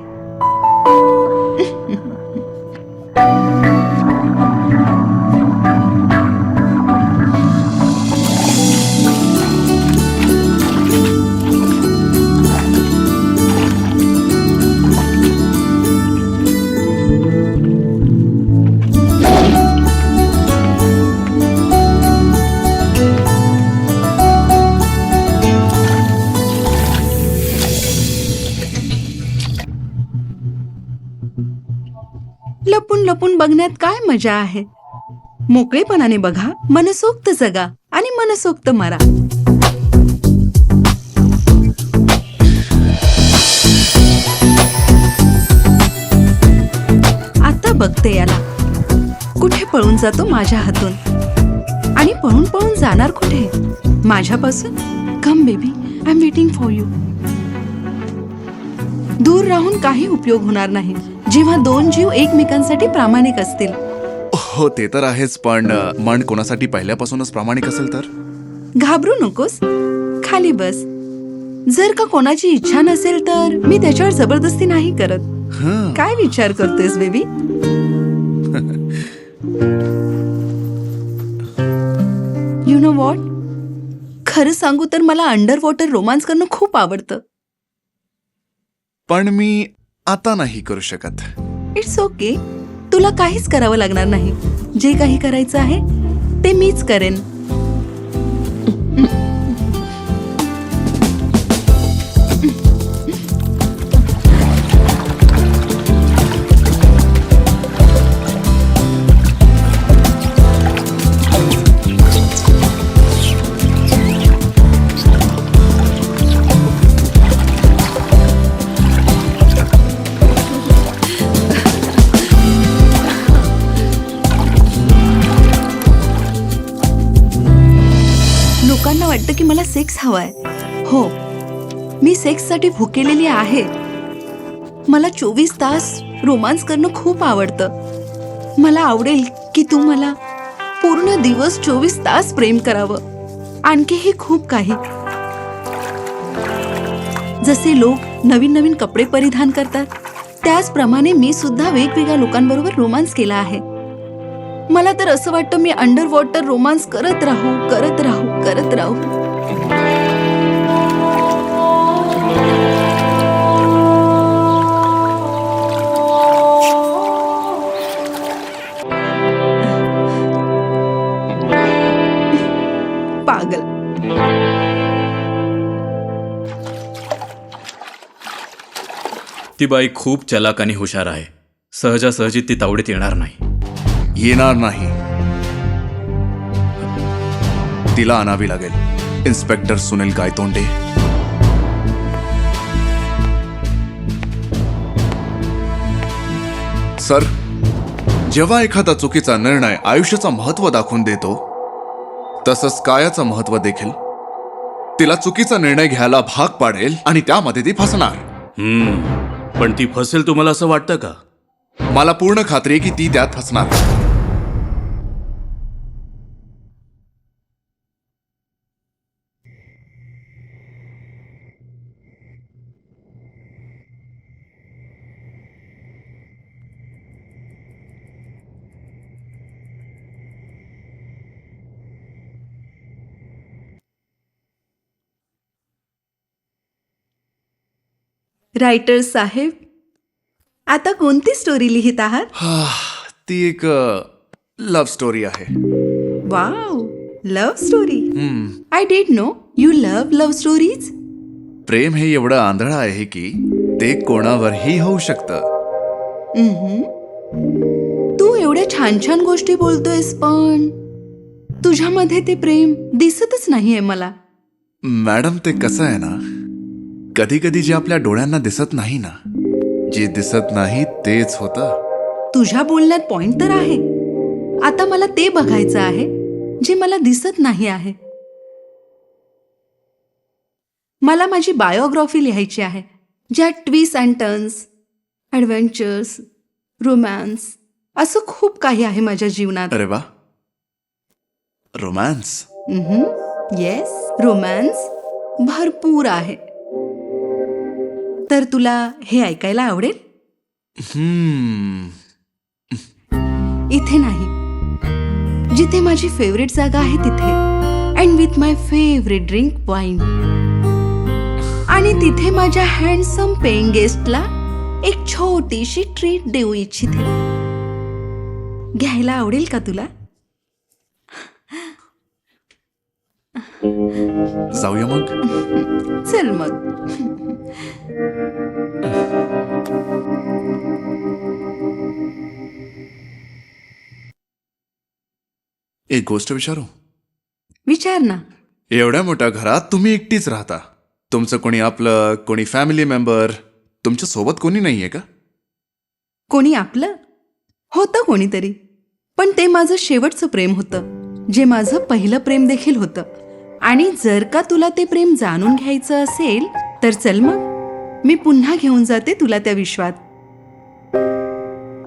लपून लपून बघण्यात काय मजा आहे. मोकळेपणाने बघा, मनसोक्त जगा आणि मनसोक्त मरा. आता बघते याला कुठे पळून जातो माझ्या हातून. आणि पळून पळून जाणार कुठे माझ्यापासून. Come baby, I am waiting for you. दूर राहून काही उपयोग होणार नाही जेव्हा दोन जीव एकमेकांसाठी प्रामाणिक असतील. हो, ते तर आहेच. पण मन कोणासाठी पहिल्यापासूनच प्रामाणिक असेल तर घाबरू नकोस, खाली बस. जर का कोणाची इच्छा नसेल तर मी त्याच्यावर जबरदस्ती नाही करत. काय विचार करतोयस बेबी? यु नो वॉट, खरं सांगू तर मला अंडर वॉटर रोमांस करणं खूप आवडतं. पण मी आता नाही करू शकत. It's okay. तुला काहीच करावं लागणार नाही. जे काही करायचं आहे ते मीच करेन. लोकांना वाटतं की मला सेक्स हवाय. हो, मी सेक्ससाठी भुकेलेली आहे. मला 24 तास रोमांस करणं खूप आवडतं. मला आवडेल की तू मला पूर्ण दिवस 24 तास प्रेम करावं. आणखीही खूप काही. जसे लोक नवीन नवीन कपडे परिधान करतात त्याचप्रमाणे मी सुद्धा वेगवेगळ्या लोकांबरोबर रोमांस केला आहे. मला तर असं वाटतं मी अंडर वॉटर रोमांस करत राहू, करत राहू, करत राहू. पागल. ती बाई खूप चलाक आणि हुशार आहे. सहजासहजी ती तावडीत येणार नाही. येणार नाही. तिला आणावी लागेल. इन्स्पेक्टर सुनील गायतोंडे. सर, जेव्हा एखादा चुकीचा निर्णय आयुष्याचं महत्व दाखवून देतो तसंच कायाचं महत्व देखील तिला चुकीचा निर्णय घ्यायला भाग पाडेल आणि त्यामध्ये ती फसणार. पण ती फसेल तुम्हाला असं वाटतं का? मला पूर्ण खात्री आहे की ती त्यात हसणार. रायटर साहेब, आता कोणती स्टोरी लिहित आहात? ती एक लव्ह स्टोरी आहे. Wow, love story. I did know you love stories. प्रेम हे एवढं आंधळं आहे की ते कोणावरही होऊ शकतं. तू एवढ्या छान छान गोष्टी बोलतोयस, पण तुझ्यामध्ये ते प्रेम दिसतच नाहीये मला. मॅडम, ते कसं आहे ना, कधी कधी जे आपल्या डोळ्यांना दिसत नाही ना, जे दिसत नाही तेच होतं. तुझ्या बोलण्यात पॉइंट तर आहे. आता मला ते बघायचं आहे जे मला दिसत नाही आहे. मला माझी बायोग्राफी लिहायची आहे, ज्यात twist and turns, adventures, romance असं खूप काही आहे माझ्या जीवनात. अरे वा, रोमॅन्स. येस, रोमॅन्स भरपूर आहे. तर तुला हे ऐकायला आवडेल? इथे नाही, जिथे माझी फेवरेट जागा आहे तिथे, and with my favourite drink wine. आणि तिथे माझ्या हँडसम पेइंग गेस्टला एक छोटीशी ट्रीट देऊ इच्छिते. घ्यायला आवडेल का तुला? जाऊया मग. चल मग. एक गोष्ट विचारू? विचार ना. एवढ्या मोठ्या घरात तुम्ही एकटीच राहता. तुमचं कोणी आपलं, कोणी फॅमिली मेंबर तुमच्या सोबत कोणी नाहीये का? कोणी आपलं होतं, कोणीतरी. पण ते माझं शेवटचं प्रेम होतं, जे माझं पहिलं प्रेम देखील होतं. आणि जर का तुला ते प्रेम जाणून घ्यायचं असेल तर चल मग, मी पुन्हा घेऊन जाते तुला त्या विश्वात.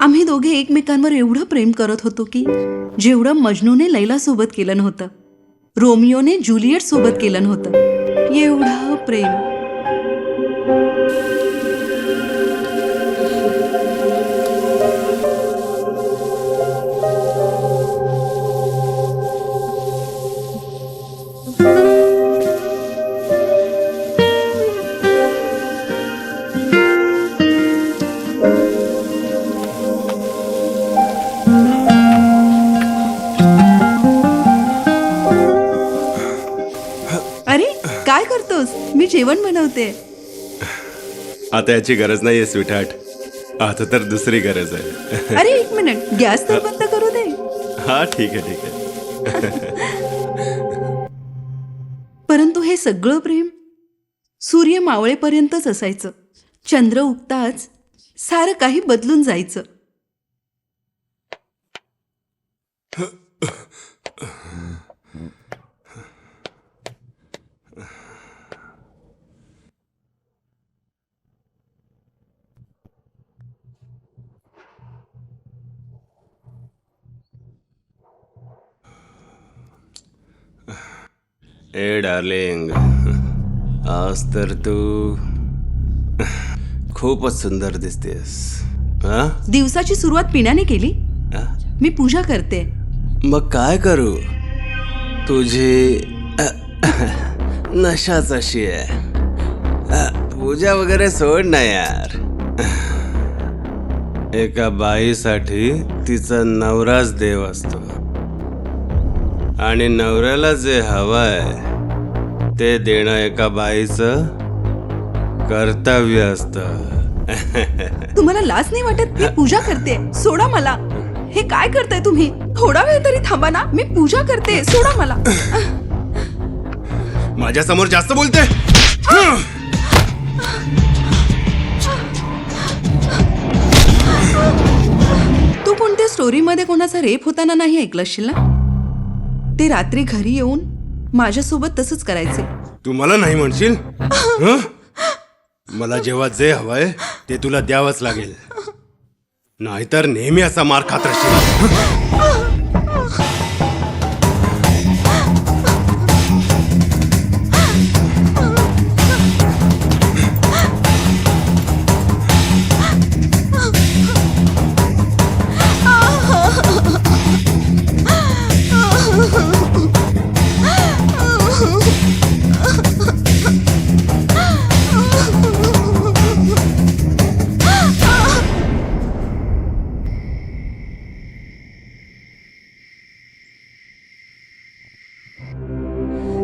आम्ही दोघे एकमेकांवर एवढं प्रेम करत होतो की जेवढं मजनूने लैला सोबत केलं नव्हतं, रोमिओने जुलियट सोबत केलं नव्हतं, एवढं प्रेम. अरे काय करतोस? मी जेवण बनवते. आता याची गरज नाहीये स्वीटहार्ट, आता तर दुसरी गरज आहे. अरे एक मिनिट, गॅस तर बंद करू दे. हा ठीक आहे ठीक आहे. परंतु हे सगळं प्रेम सूर्य मावळेपर्यंतच असायचं. चंद्र उगताच सारं काही बदलून जायचं. ए डार्लिंग, आज तर तू खूपच सुंदर दिसतेस. हा? दिवसाची सुरुवात पिण्याने केली. मी पूजा करते. मग काय करू? तुझी नशाच अशी आहे. पूजा वगैरे सोड ना यार. एका बाईसाठी तिचा नवराच देव असतो, आणि नवऱ्याला जे हवंय ते देणं एका बाईचं कर्तव्य असतं. तुम्हाला लाज नाही वाटत? मी पूजा करते, सोडा मला. हे काय करताय तुम्ही? थोडा वेळ तरी थांबा ना, मी पूजा करते, सोडा मला. माझ्या समोर जास्त बोलते. तू कोणत्या स्टोरीमध्ये कोणाचा रेप होताना नाही ऐकलंशील ना? ते रात्री घरी येऊन माझ्यासोबत तसंच करायचे. तू मला नाही म्हणशील? हं? मला जेव्हा जे हवंय ते तुला द्यावंच लागेल, नाहीतर नेहमी असा मार खात राहशील.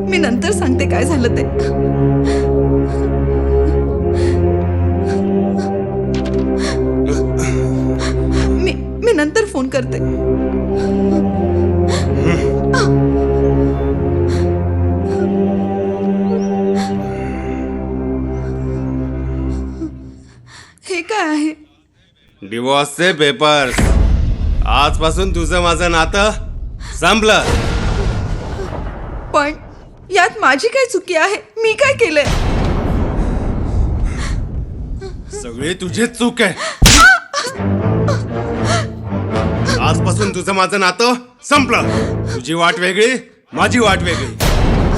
मी नंतर सांगते काय झालं ते. मी नंतर फोन करते. हे काय आहे? डिवोर्सचे पेपर्स. आजपासून तुझं माझं नातं संपलं. पण यात माझी काय चुकी आहे? मी काय केलंय? सगळी तुझीच चूक आहे. आजपासून तुझं माझं नातं संपलं. तुझी वाट वेगळी, माझी वाट वेगळी.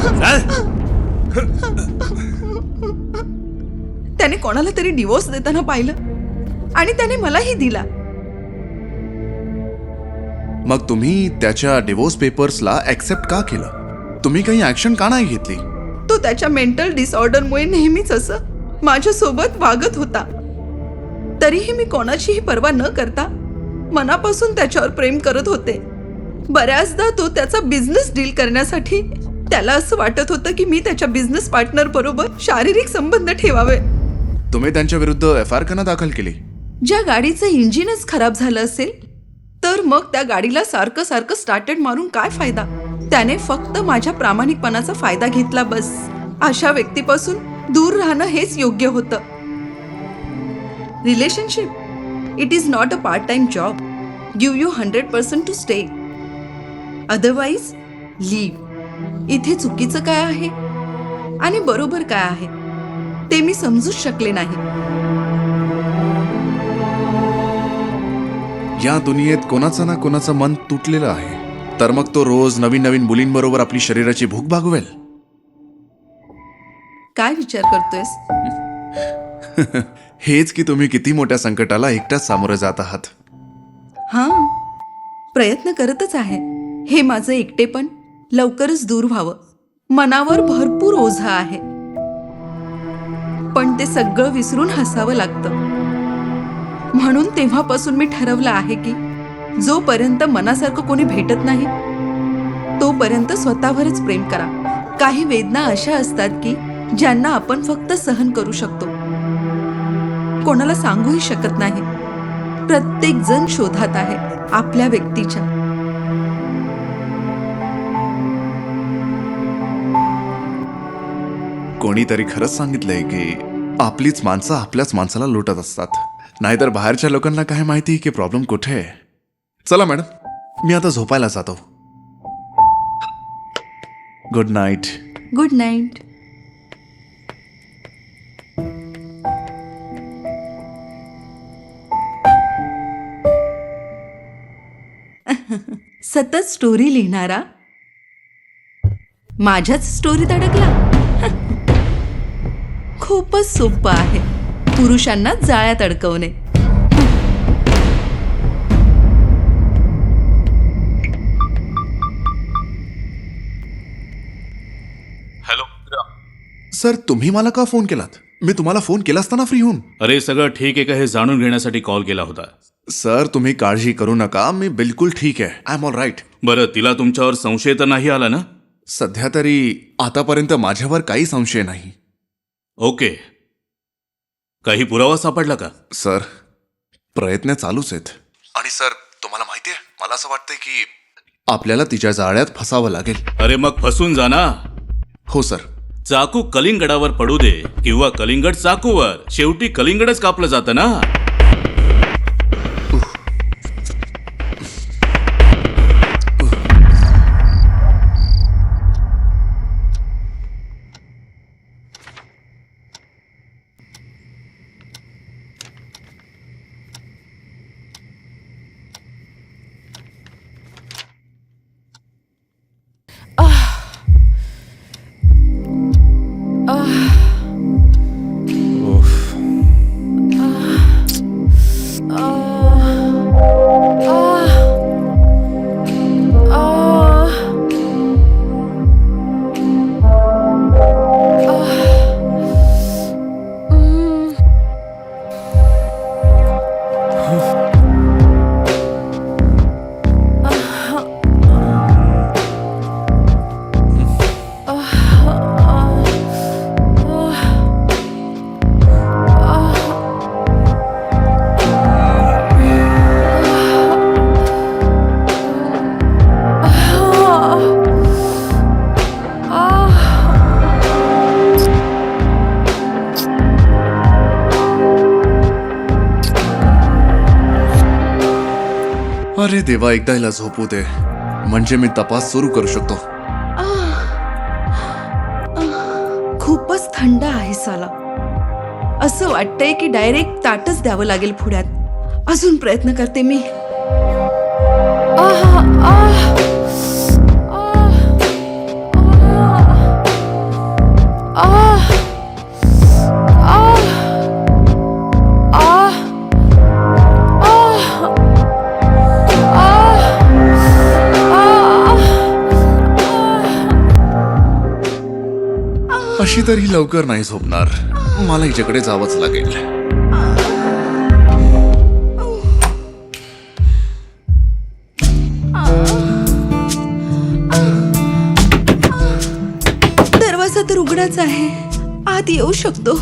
चल. त्याने कोणाला तरी डिवोर्स देताना पाहिलं आणि त्याने मलाही दिला. मग तुम्ही त्याच्या डिवोर्स पेपर्सला ऍक्सेप्ट का केलं? तुम्ही काही ऍक्शन का नाही घेतली? तो त्याच्या मेंटल डिसऑर्डरमुळे नेहमीच असं माझ्यासोबत वागत होता. तरीही मी कोणाचीही पर्वा न करता मनापासून त्याच्यावर प्रेम करत होते. बऱ्याचदा तो त्याचा बिझनेस डील करण्यासाठी त्याला असं वाटत होतं की मी त्याच्या बिझनेस पार्टनर बरोबर शारीरिक संबंध ठेवावे. तुम्ही त्यांच्या विरुद्ध FIR का दाखल केली? ज्या गाडीचं इंजिनच खराब झालं असेल तर मग त्या गाडीला सारखं सारखं स्टार्टेड मारून काय फायदा? त्याने फक्त माझ्या प्रामाणिकपणाचा फायदा घेतला बस. अशा व्यक्तीपासून दूर राहणं हेच योग्य होतं. Relationship it is not a part time job. Give you 100% to stay, otherwise leave. इथे चुकीचं काय आहे आणि बरोबर काय आहे ते मी समजूच शकले नाही. या दुनियेत कोणाचं ना कोणाचं मन तुटलेलं आहे, तर मग तो रोज नवीन नवीन मुलींबरोबर आपली शरीराची भूक भागवेल. काय विचार करतोयस? हेच की तुम्ही किती मोठ्या संकटाला एकटाच सामोरे जात आहात. हां, प्रयत्न करतच आहे. हे माझं एकटेपण लवकरच दूर व्हावं. मनावर भरपूर ओझं आहे, पण ते सगळं विसरून हसावं लागतं. म्हणून तेव्हापासून मी ठरवलं आहे की जोपर्यंत मनासारखं कोणी भेटत नाही तोपर्यंत स्वतःवरच प्रेम करा. काही वेदना अशा असतात की ज्यांना आपण फक्त सहन करू शकतो, कोणाला सांगूही शकत नाही. प्रत्येक जण शोधात आहे आपल्या व्यक्तीच्या. कोणीतरी खरंच सांगितलंय की आपलीच माणसं आपल्याच माणसाला लुटत असतात. नाहीतर बाहेरच्या लोकांना काय माहिती की प्रॉब्लेम कुठे आहे. चला मॅडम, मी आता झोपायला जातो. Good night. Good night. सतत स्टोरी लिहिणारा माझ्याच स्टोरीत अडकला. खूपच सोपं आहे पुरुषांना जाळ्यात अडकवणे. हॅलो. सर, तुम्ही मला का फोन केलात? मी तुम्हाला फोन केला असताना फ्री होऊन. अरे सगळं ठीक आहे का हे जाणून घेण्यासाठी कॉल केला होता. सर, तुम्ही काळजी करू नका, मी बिलकुल ठीक आहे. I am all right. बरं, तिला तुमच्यावर संशय तर नाही आला ना? सध्या तरी आतापर्यंत माझ्यावर काही संशय नाही. ओके. काही पुरावा सापडला का? सर, प्रयत्न चालूच आहेत. आणि सर, तुम्हाला माहितीये, मला असं वाटतंय की आपल्याला तिच्या जाळ्यात फसावं लागेल. अरे मग फसून जा ना. हो सर. चाकू कलिंगडावर पडू दे किंवा कलिंगड चाकूवर, शेवटी कलिंगडच कापलं जातं ना. अरे देवा, एकदा हिला झोपू दे म्हणजे मी तपास सुरू करू शकतो. खूपच थंड आहे साला. असं वाटतंय की डायरेक्ट ताटच द्यावं लागेल पुढ्यात. अजून प्रयत्न करते मी. अशी तरी लवकर नाही झोपणार. मला हिच्याकडे जावंच लागेल. दरवाजा तर उघडाच आहे. आत येऊ शकतो.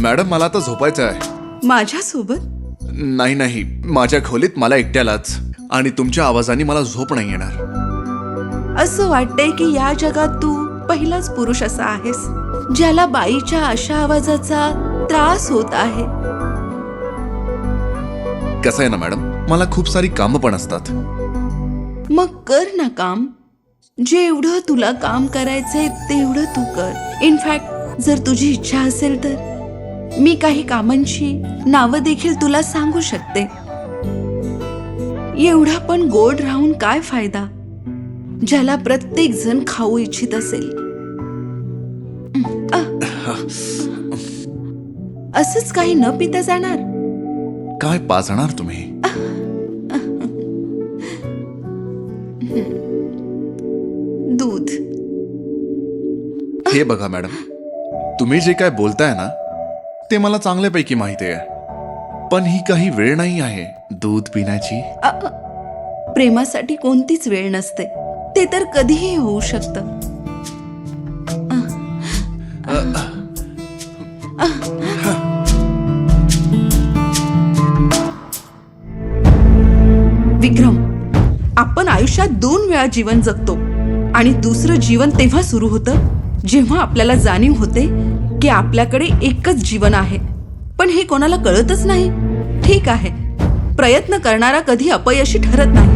मॅडम, मला आता झोपायचं आहे. माझ्यासोबत? नाही नाही, माझ्या खोलीत मला एकट्यालाच. आणि तुमच्या आवाजाने मला झोप नाही येणार. असं वाटतंय की या जगात तू पहिलाच पुरुष असा आहेस ज्याला बाईच्या अशा आवाजाचा त्रास होत आहे. कसं आहे ना मॅडम, मला खूप सारी कामं पण असतात. मग कर ना काम. जेवढं तुला काम करायचंय तेवढं तू कर. इनफॅक्ट जर तुझी इच्छा असेल तर मी काही कामांची नावं देखील तुला सांगू शकते. एवढा पण गोड राहून काय फायदा ज्याला प्रत्येक जण खाऊ इच्छित असेल. असंच काही न पिता जाणार? काय पाजणार तुम्ही? दूध. हे बघा मॅडम, तुम्ही जे काय बोलताय ना ते मला चांगल्यापैकी माहिती आहे. पण ही काही वेळ नाही आहे दूध पिण्याची. प्रेमासाठी कोणतीच वेळ नसते. ते तर कधीही होऊ शकतं. विक्रम, आपण आयुष्यात 2 वेळा जीवन जगतो आणि दुसरं जीवन तेव्हा सुरू होतं जेव्हा आपल्याला जाणीव होते की आपल्याकडे एकच जीवन आहे. पण हे कोणाला कळतच नाही. ठीक आहे, प्रयत्न करणारा कधी अपयशी ठरत नाही.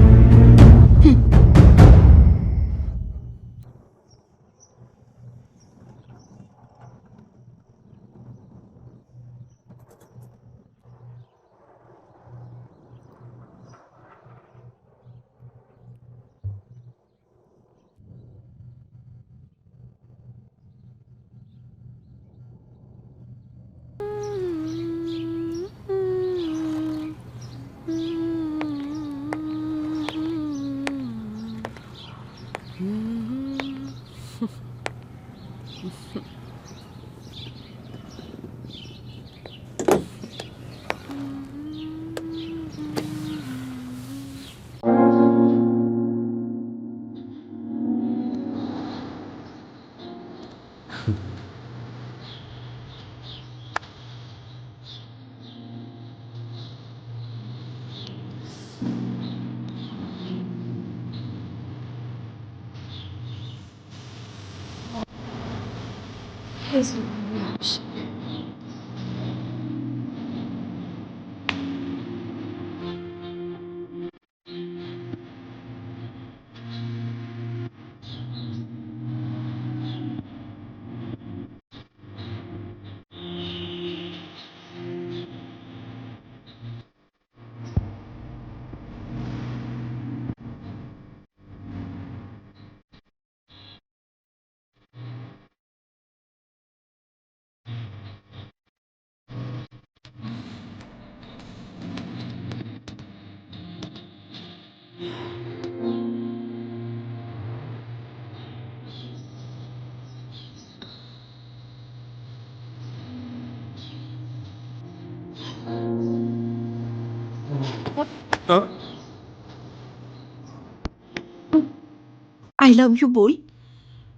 आय लव्ह यू बोल,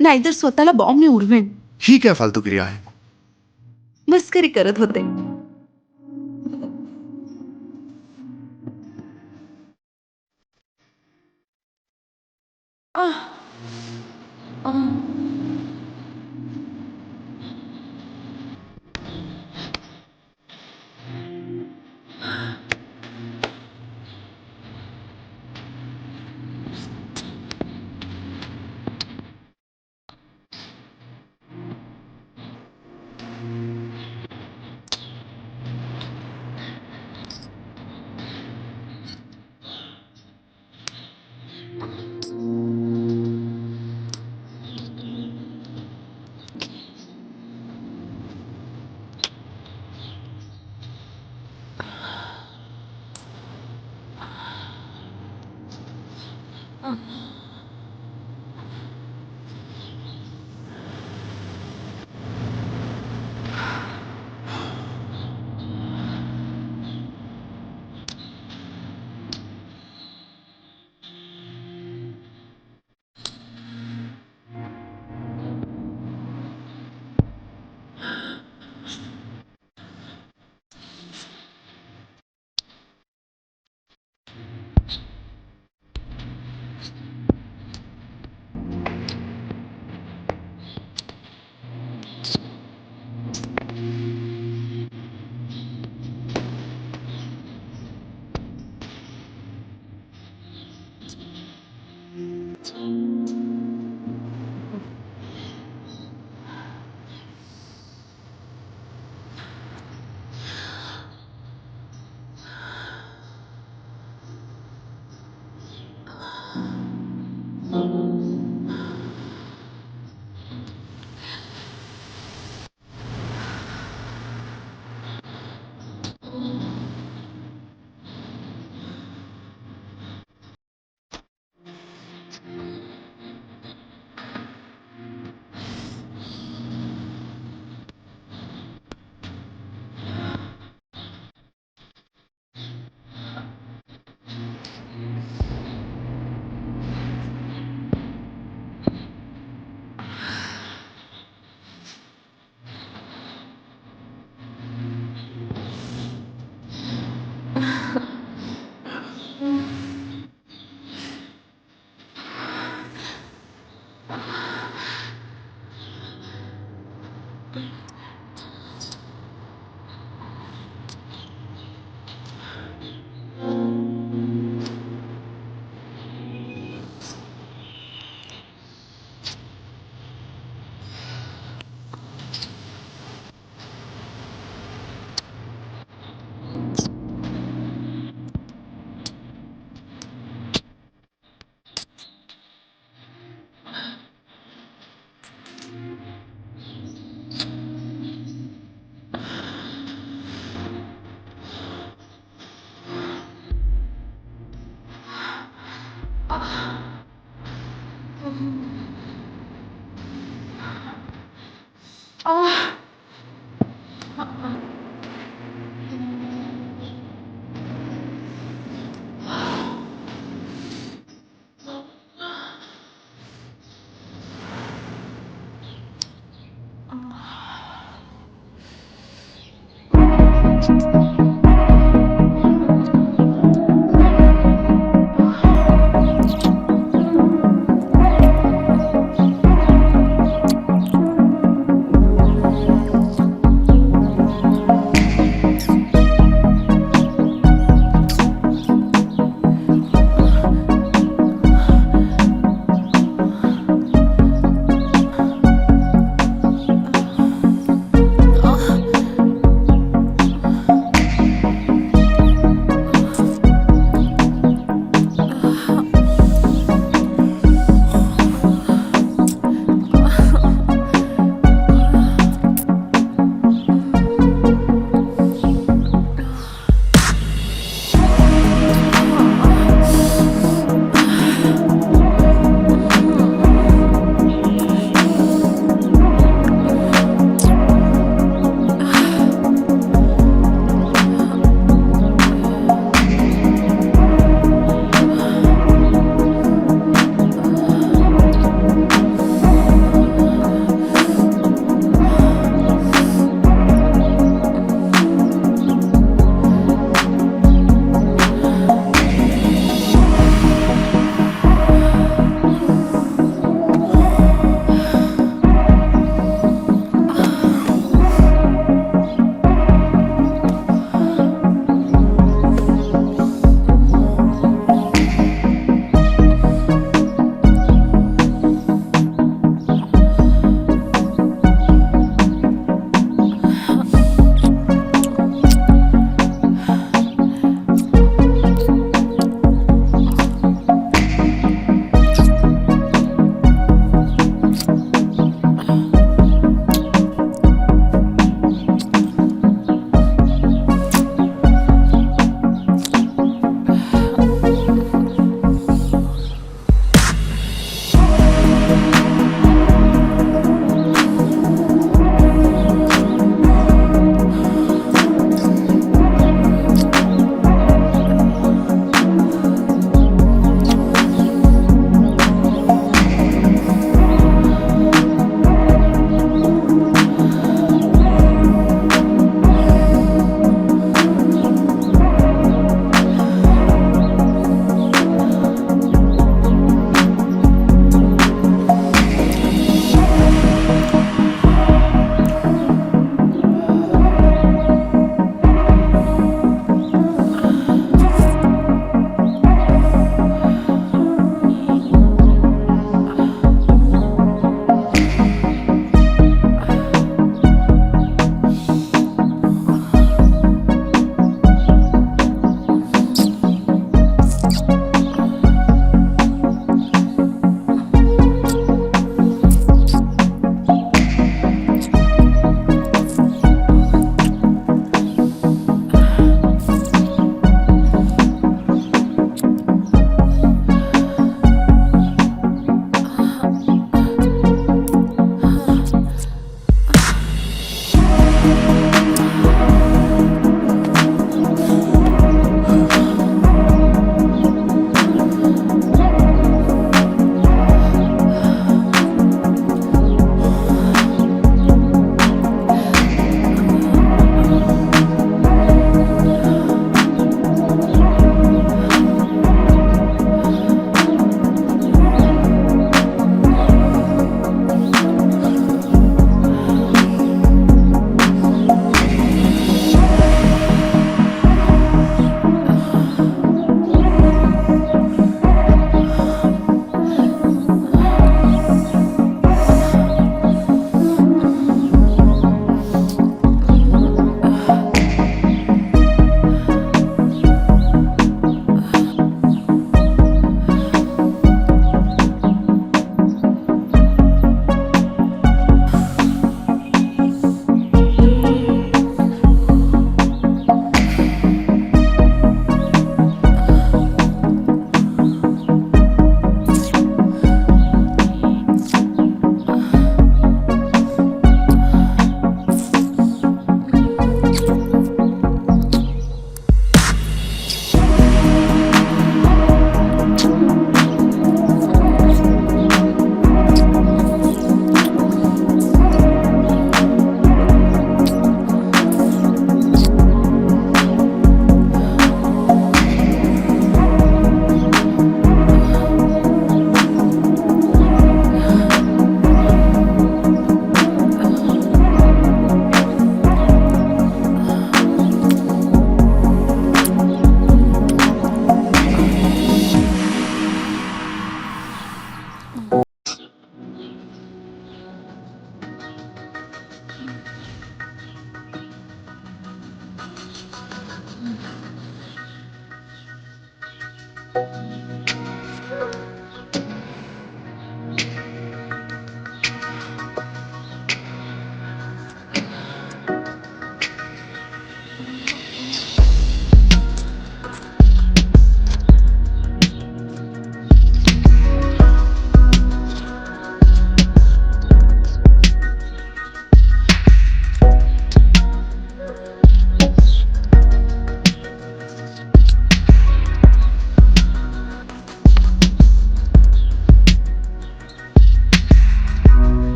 नाहीतर स्वतःला बॉम्बने उडवेन. ही काय फालतूगिरी आहे? मस्करी करत होते.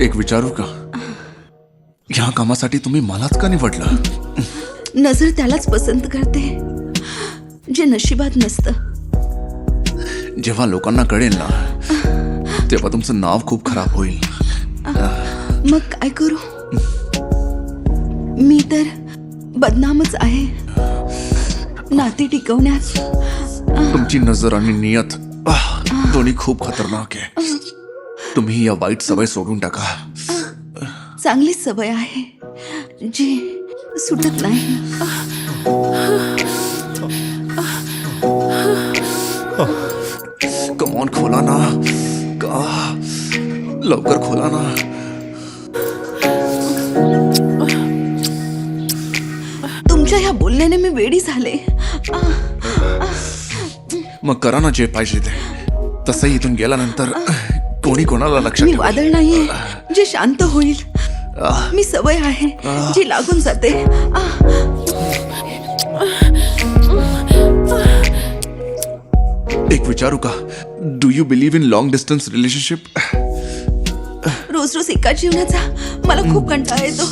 एक विचारू का? ह्या कामासाठी तुम्ही मलाच का निवडलं? नजर त्यालाच पसंत करते जे नशिबात नसतं. जेव्हा लोकांना कळेल ना, तेव्हा तुमचं नाव खूप खराब होईल. मग काय करू? मी तर बदनामच आहे. नाती टिकवण्यात तुमची नजर आणि नियत दोन्ही खूप खतरनाक आहे. तुम्ही या वाईट सवय सोडून टाका. चांगली सवय आहे जी सुटत नाही. कमॉन, खोला ना. का लवकर खोला ना. तुमच्या ह्या बोलण्याने मी वेडी झाले. मग करा ना जे पाहिजे ते. तसंही इथून गेल्यानंतर कोणी कोणाला लक्षात मी ठेवेल. वादळ नाहीये जे शांत होईल. मी सवय आहे जी लागून जाते. एक विचारू का? Do you believe in long distance relationship? रोज रोज एका जीवनाचा मला खूप कंटाळा येतो.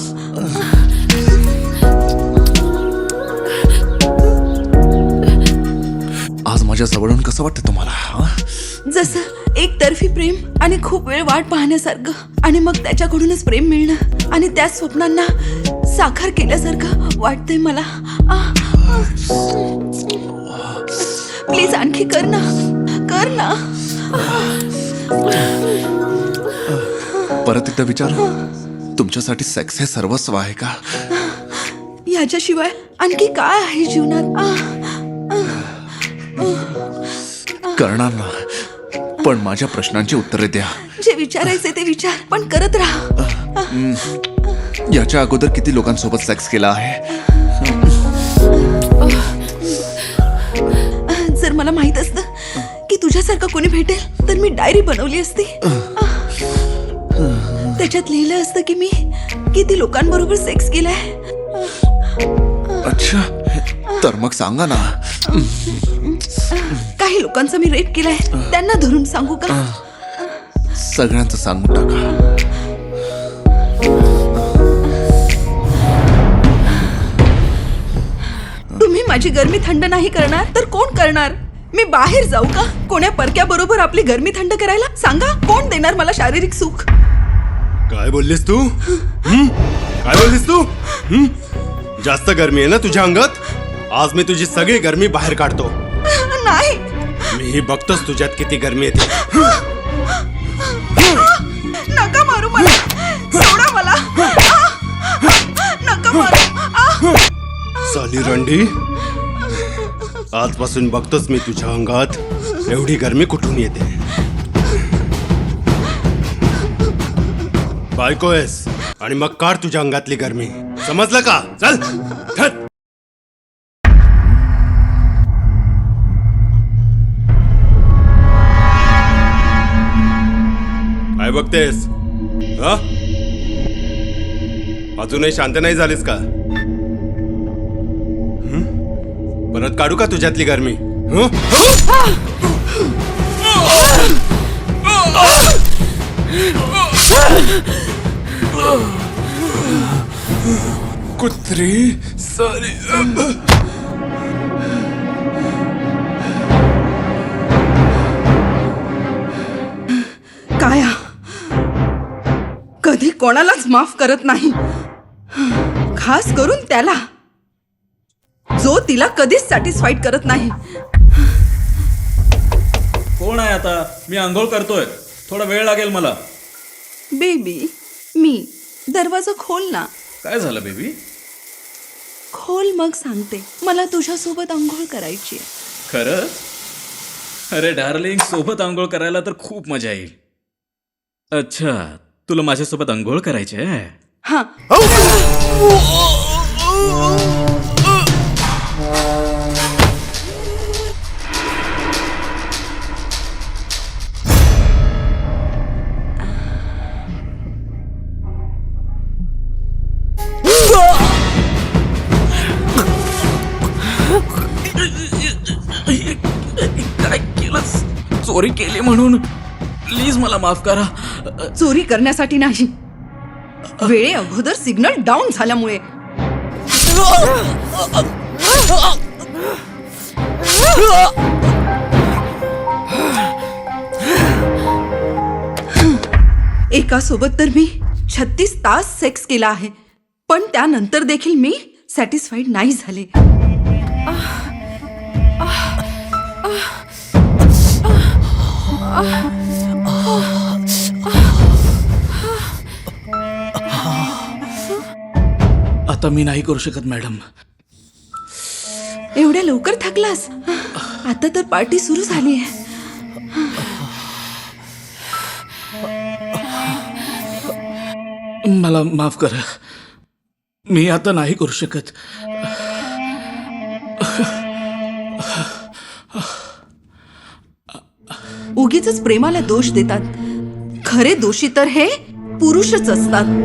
आज माझ्या जवळून कसं वाटतं तुम्हाला? हा? जसं एकतर्फी प्रेम आणि खूप वेळ वाट पाहण्यासारखं, आणि मग त्याच्याकडूनच प्रेम मिळणं आणि त्या स्वप्नांना साकार केल्यासारखं वाटतंय मला. प्लीज आणखी कर ना, कर ना. परत एकदा विचारू, तुमच्यासाठी सेक्स हे सर्वस्व आहे का? याच्याशिवाय आणखी काय आहे जीवनात? करणार ना, पण माझ्या प्रश्नांची उत्तरे द्या. जे विचारायचे ते विचार, पण करत राहा. याच्या अगोदर किती लोकांसोबत सेक्स केला आहे? जर मला माहित असतं की तुझ्यासारखं कोणी भेटेल तर मी डायरी बनवली असती. त्याच्यात लिहिलं असतं की मी किती लोकांबरोबर सेक्स केलाय. अच्छा, तर मग सांगा ना. काही लोकांचा मी रेप केलाय, त्यांना धरून सांगू का? सगळ्यांचं सांगून टाका. तुम्ही माझी गरमी थंड नाही करणार तर कोण करणार? मी बाहेर जाऊ का कोण्या परक्या बरोबर आपली गरमी थंड करायला? सांगा, कोण देणार मला शारीरिक सुख? काय बोललीस तू? काय बोललीस तू? जास्त गरमी आहे ना तुझ्या अंगात? आज मी तुझी सगळी गरमी बाहेर काढतो. नाही. मीही बघतोच तुझ्यात किती गरमी येते. नका मारू मला, सोडा मला. नका मारू. साली रंडी, आजपासून बघतोच मी तुझ्या अंगात एवढी गरमी कुठून येते. बायको आहेस आणि मग काढ तुझ्या अंगातली गरमी. समजलं का? चल हट. काय बघतेस? हा? अजूनही शांत नाही झालीस का? परत काढू का तुझ्यातली गरमी? कुत्री साली. काया कधी कोणालाच माफ करत नाही, खास करून त्याला जो तिला कधीच सॅटिस्फाईड करत नाही. कोण आहे आता? मी आंघोळ करतोय, थोडा वेळ लागेल मला. बेबी, मी दरवाजा खोल ना. काय झालं बेबी? खोल मग सांगते. मला तुझ्यासोबत आंघोळ करायची आहे. खरंच? अरे डार्लिंग, सोबत आंघोळ करायला तर खूप मजा येईल. अच्छा, तुला माझ्यासोबत आंघोळ करायची आहे? हा. काय केलंस? चोरी केली म्हणून प्लीज मला माफ करा. चोरी करण्यासाठी नाही, वेळे अगोदर सिग्नल डाऊन झाल्यामुळे. एका सोबत तर मी 36 तास सेक्स केला आहे, पण त्यानंतर देखील मी सॅटिस्फाईड नाही झाले. आता मी नाही करू शकत मॅडम. एवढ्या लवकर थकलास? आता तर पार्टी सुरू झाली आहे. मला माफ करा, मी आता नाही करू शकत. उगीच प्रेमाला दोष देतात. खरे दोषी तर हे पुरुषच असतात.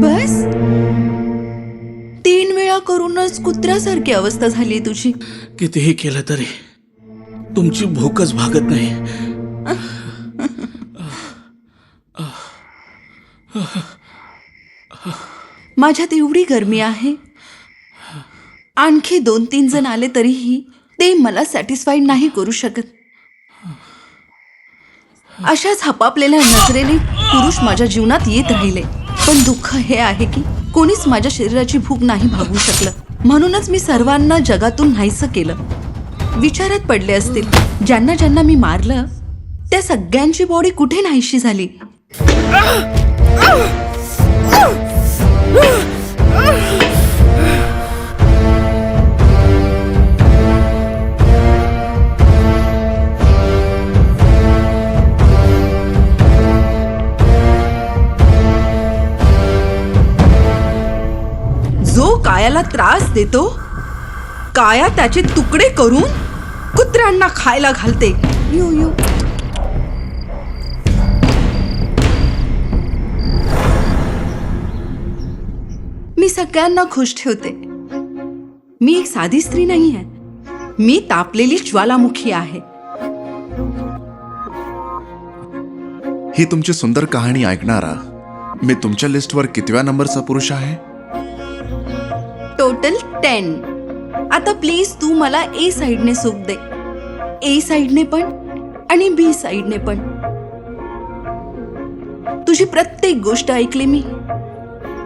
बस 3 वेळा करूनच कुत्र्यासारखी अवस्था झाली तुझी. कितीही केलं तरी तुमची भूकच भागत नाही. माझ्यात एवढी गरमी आहे, आणखी 2-3 जण आले तरीही ते मला सॅटिस्फाईड नाही करू शकत. अशाच हपापलेल्या नजरेने पुरुष माझ्या जीवनात येत राहिले, पण दुःख हे आहे की कोणीच माझ्या शरीराची भूक नाही भागवू शकलं. म्हणूनच मी सर्वांना जगातून नाहीसं केलं. विचारात पडले असतील, ज्यांना ज्यांना मी मारलं त्या सगळ्यांची बॉडी कुठे नाहीशी झाली. जो कायाला त्रास देतो, काया त्याचे तुकडे करून कुत्र्यांना खायला घालते. यू यू मी सगळ्यांना खुश ठेवते. मी एक साधी स्त्री नाही आहे, मी तापलेली ज्वालामुखी आहे. ही तुमची सुंदर कहाणी ऐकणारा मी तुमच्या लिस्टवर कितव्या नंबरचा पुरुष आहे? टोटल 10. आता प्लीज तू मला ए साइडने सुख दे. ए साइडने पण आणि बी साइडने पण. तुझी प्रत्येक गोष्ट ऐकली मी.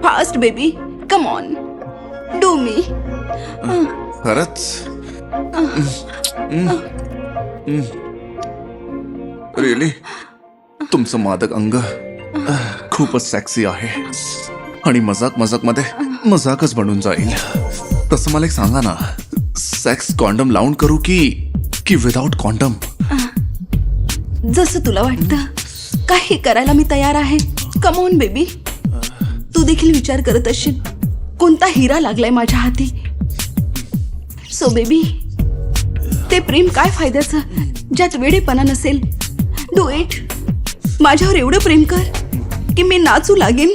Fast baby, come on, do me. खरंच? रिअली तुमचं मादक अंग खूपच सेक्सी आहे आणि मजाक मजाक मध्ये मजाकच बनून जाईल. तसं मला एक सांगा ना, सेक्स कॉन्डम लावून करू की विदाउट कॉन्डम? जसं तुला वाटतं, काही करायला मी तयार आहे. Come on baby. तू देखील विचार करत असशील, कोणता हिरा लागलाय माझ्या हाती. सो बेबी, ते प्रेम काय फायद्याचं ज्यात वेडेपणा नसेल. Do it. माझ्यावर एवढं प्रेम कर की मी नाचू लागेन.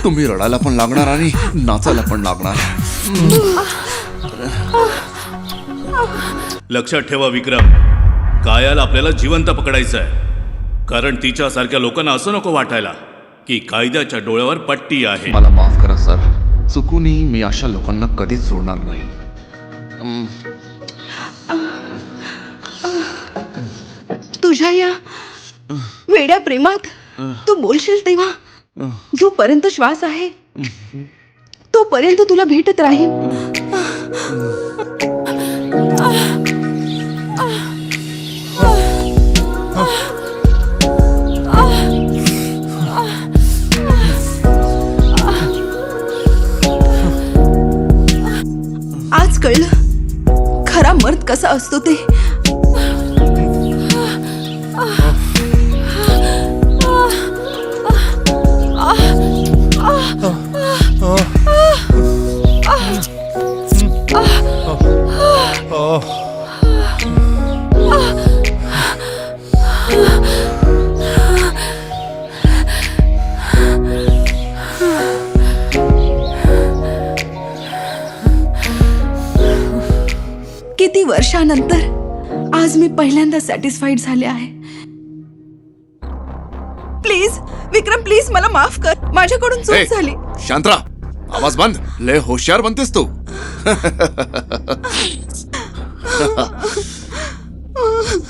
तुम्ही रडायला पण लागणार आणि नाचायला पण लागणार. लक्षात ठेवा विक्रम, कायाला आपल्याला जिवंत पकडायचं आहे, कारण तिच्यासारख्या लोकांना असं नको वाटायला की कायद्याच्या डोळ्यावर पट्टी आहे. मला माफ करा सर, चुकूनही मी अशा लोकांना कधीच सोडणार नाही. तुझ्या या वेड्या प्रेमात तू बोलशील तेव्हा, जोपर्यंत श्वास आहे तोपर्यंत तुला भेटत राहील. आज कळलं खरा मर्द कसा असतो ते. किती वर्षानंतर आज मी पहिल्यांदा सॅटिस्फाईड झाले आहे. प्लीज विक्रम, प्लीज मला माफ कर. माझ्याकडून ए, चूक झाली. शांतरा, आवाज बंद. लय होशियार बनतेस तू.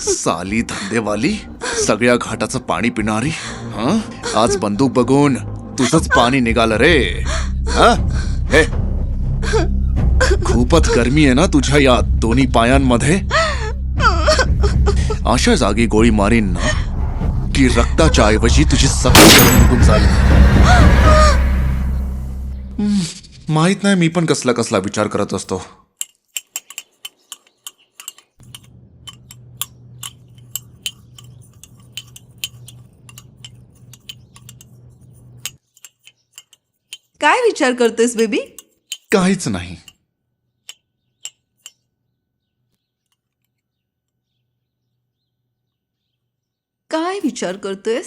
साली धंदेवाली, सगळ्या घाटाचं पाणी पिणारी. हं? आज बंदूक बघून तुझंच पाणी निघालं रे. हं? हे खूपच गरमी आहे ना तुझ्या या दोन्ही पायांमध्ये. अशा जागी गोळी मारीन ना की रक्ताच्या ऐवजी तुझी सगळी निघून जाईल. माहित नाही मी पण कसला कसला विचार करत असतो. काय विचार करतोयस बेबी? काहीच नाही. काय विचार करतोयस?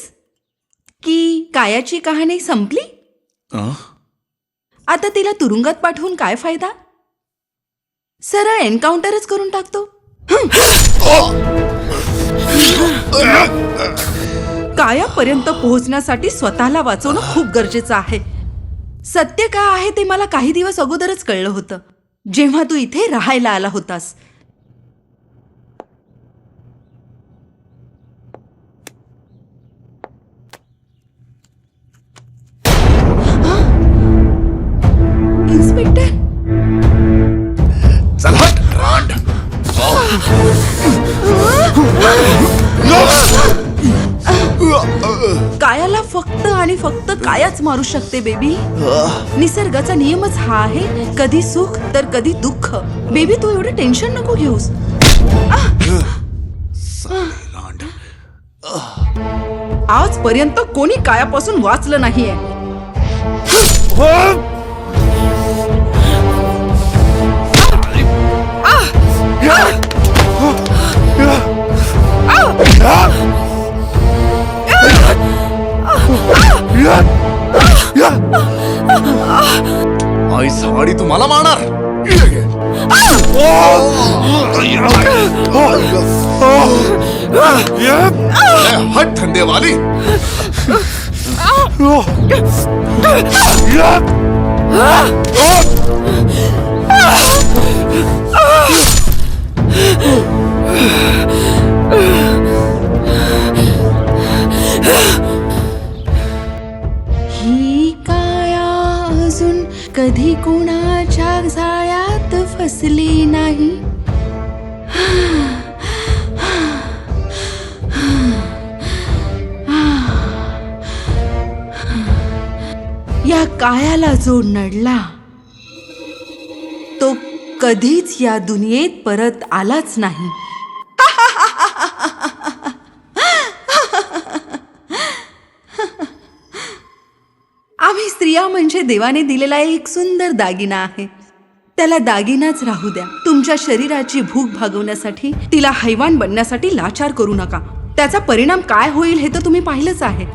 की कायाची कहाणी संपली? अं? आता तिला तुरुंगात पाठवून काय फायदा? सरळ एन्काउंटरच करून टाकतो. कायापर्यंत पोहोचण्यासाठी स्वतःला वाचवणं खूप गरजेचं आहे. सत्य काय आहे ते मला काही दिवस अगोदरच कळलं होतं, जेव्हा तू इथे राहायला आला होतास. इन्स्पेक्टर, चल हट रांड. कायाला फक्त आणि फक्त कायाच मारू शकते बेबी. निसर्गाचा नियमच हा आहे, कधी सुख तर कधी दुःख. बेबी तू एवढं टेन्शन नको घेऊस. रांड. आजपर्यंत कोणी कायापासून वाचलं नाहीये. आई साडी तुम्हाला मारणार. हट धंदेवाली. ही काया अजून कधी कोणाच्या जाळ्यात फसली नाही. या कायाला जो नडला तो कधीच या दुनियेत परत आलाच नाही. आम्ही स्त्रिया म्हणजे देवाने दिलेला एक सुंदर दागिना आहे. त्याला दागिनाच राहू द्या. तुमच्या शरीराची भूक भागवण्यासाठी, तिला हैवान बनण्यासाठी लाचार करू नका. त्याचा परिणाम काय होईल हे तर तुम्ही पाहिलंच आहे.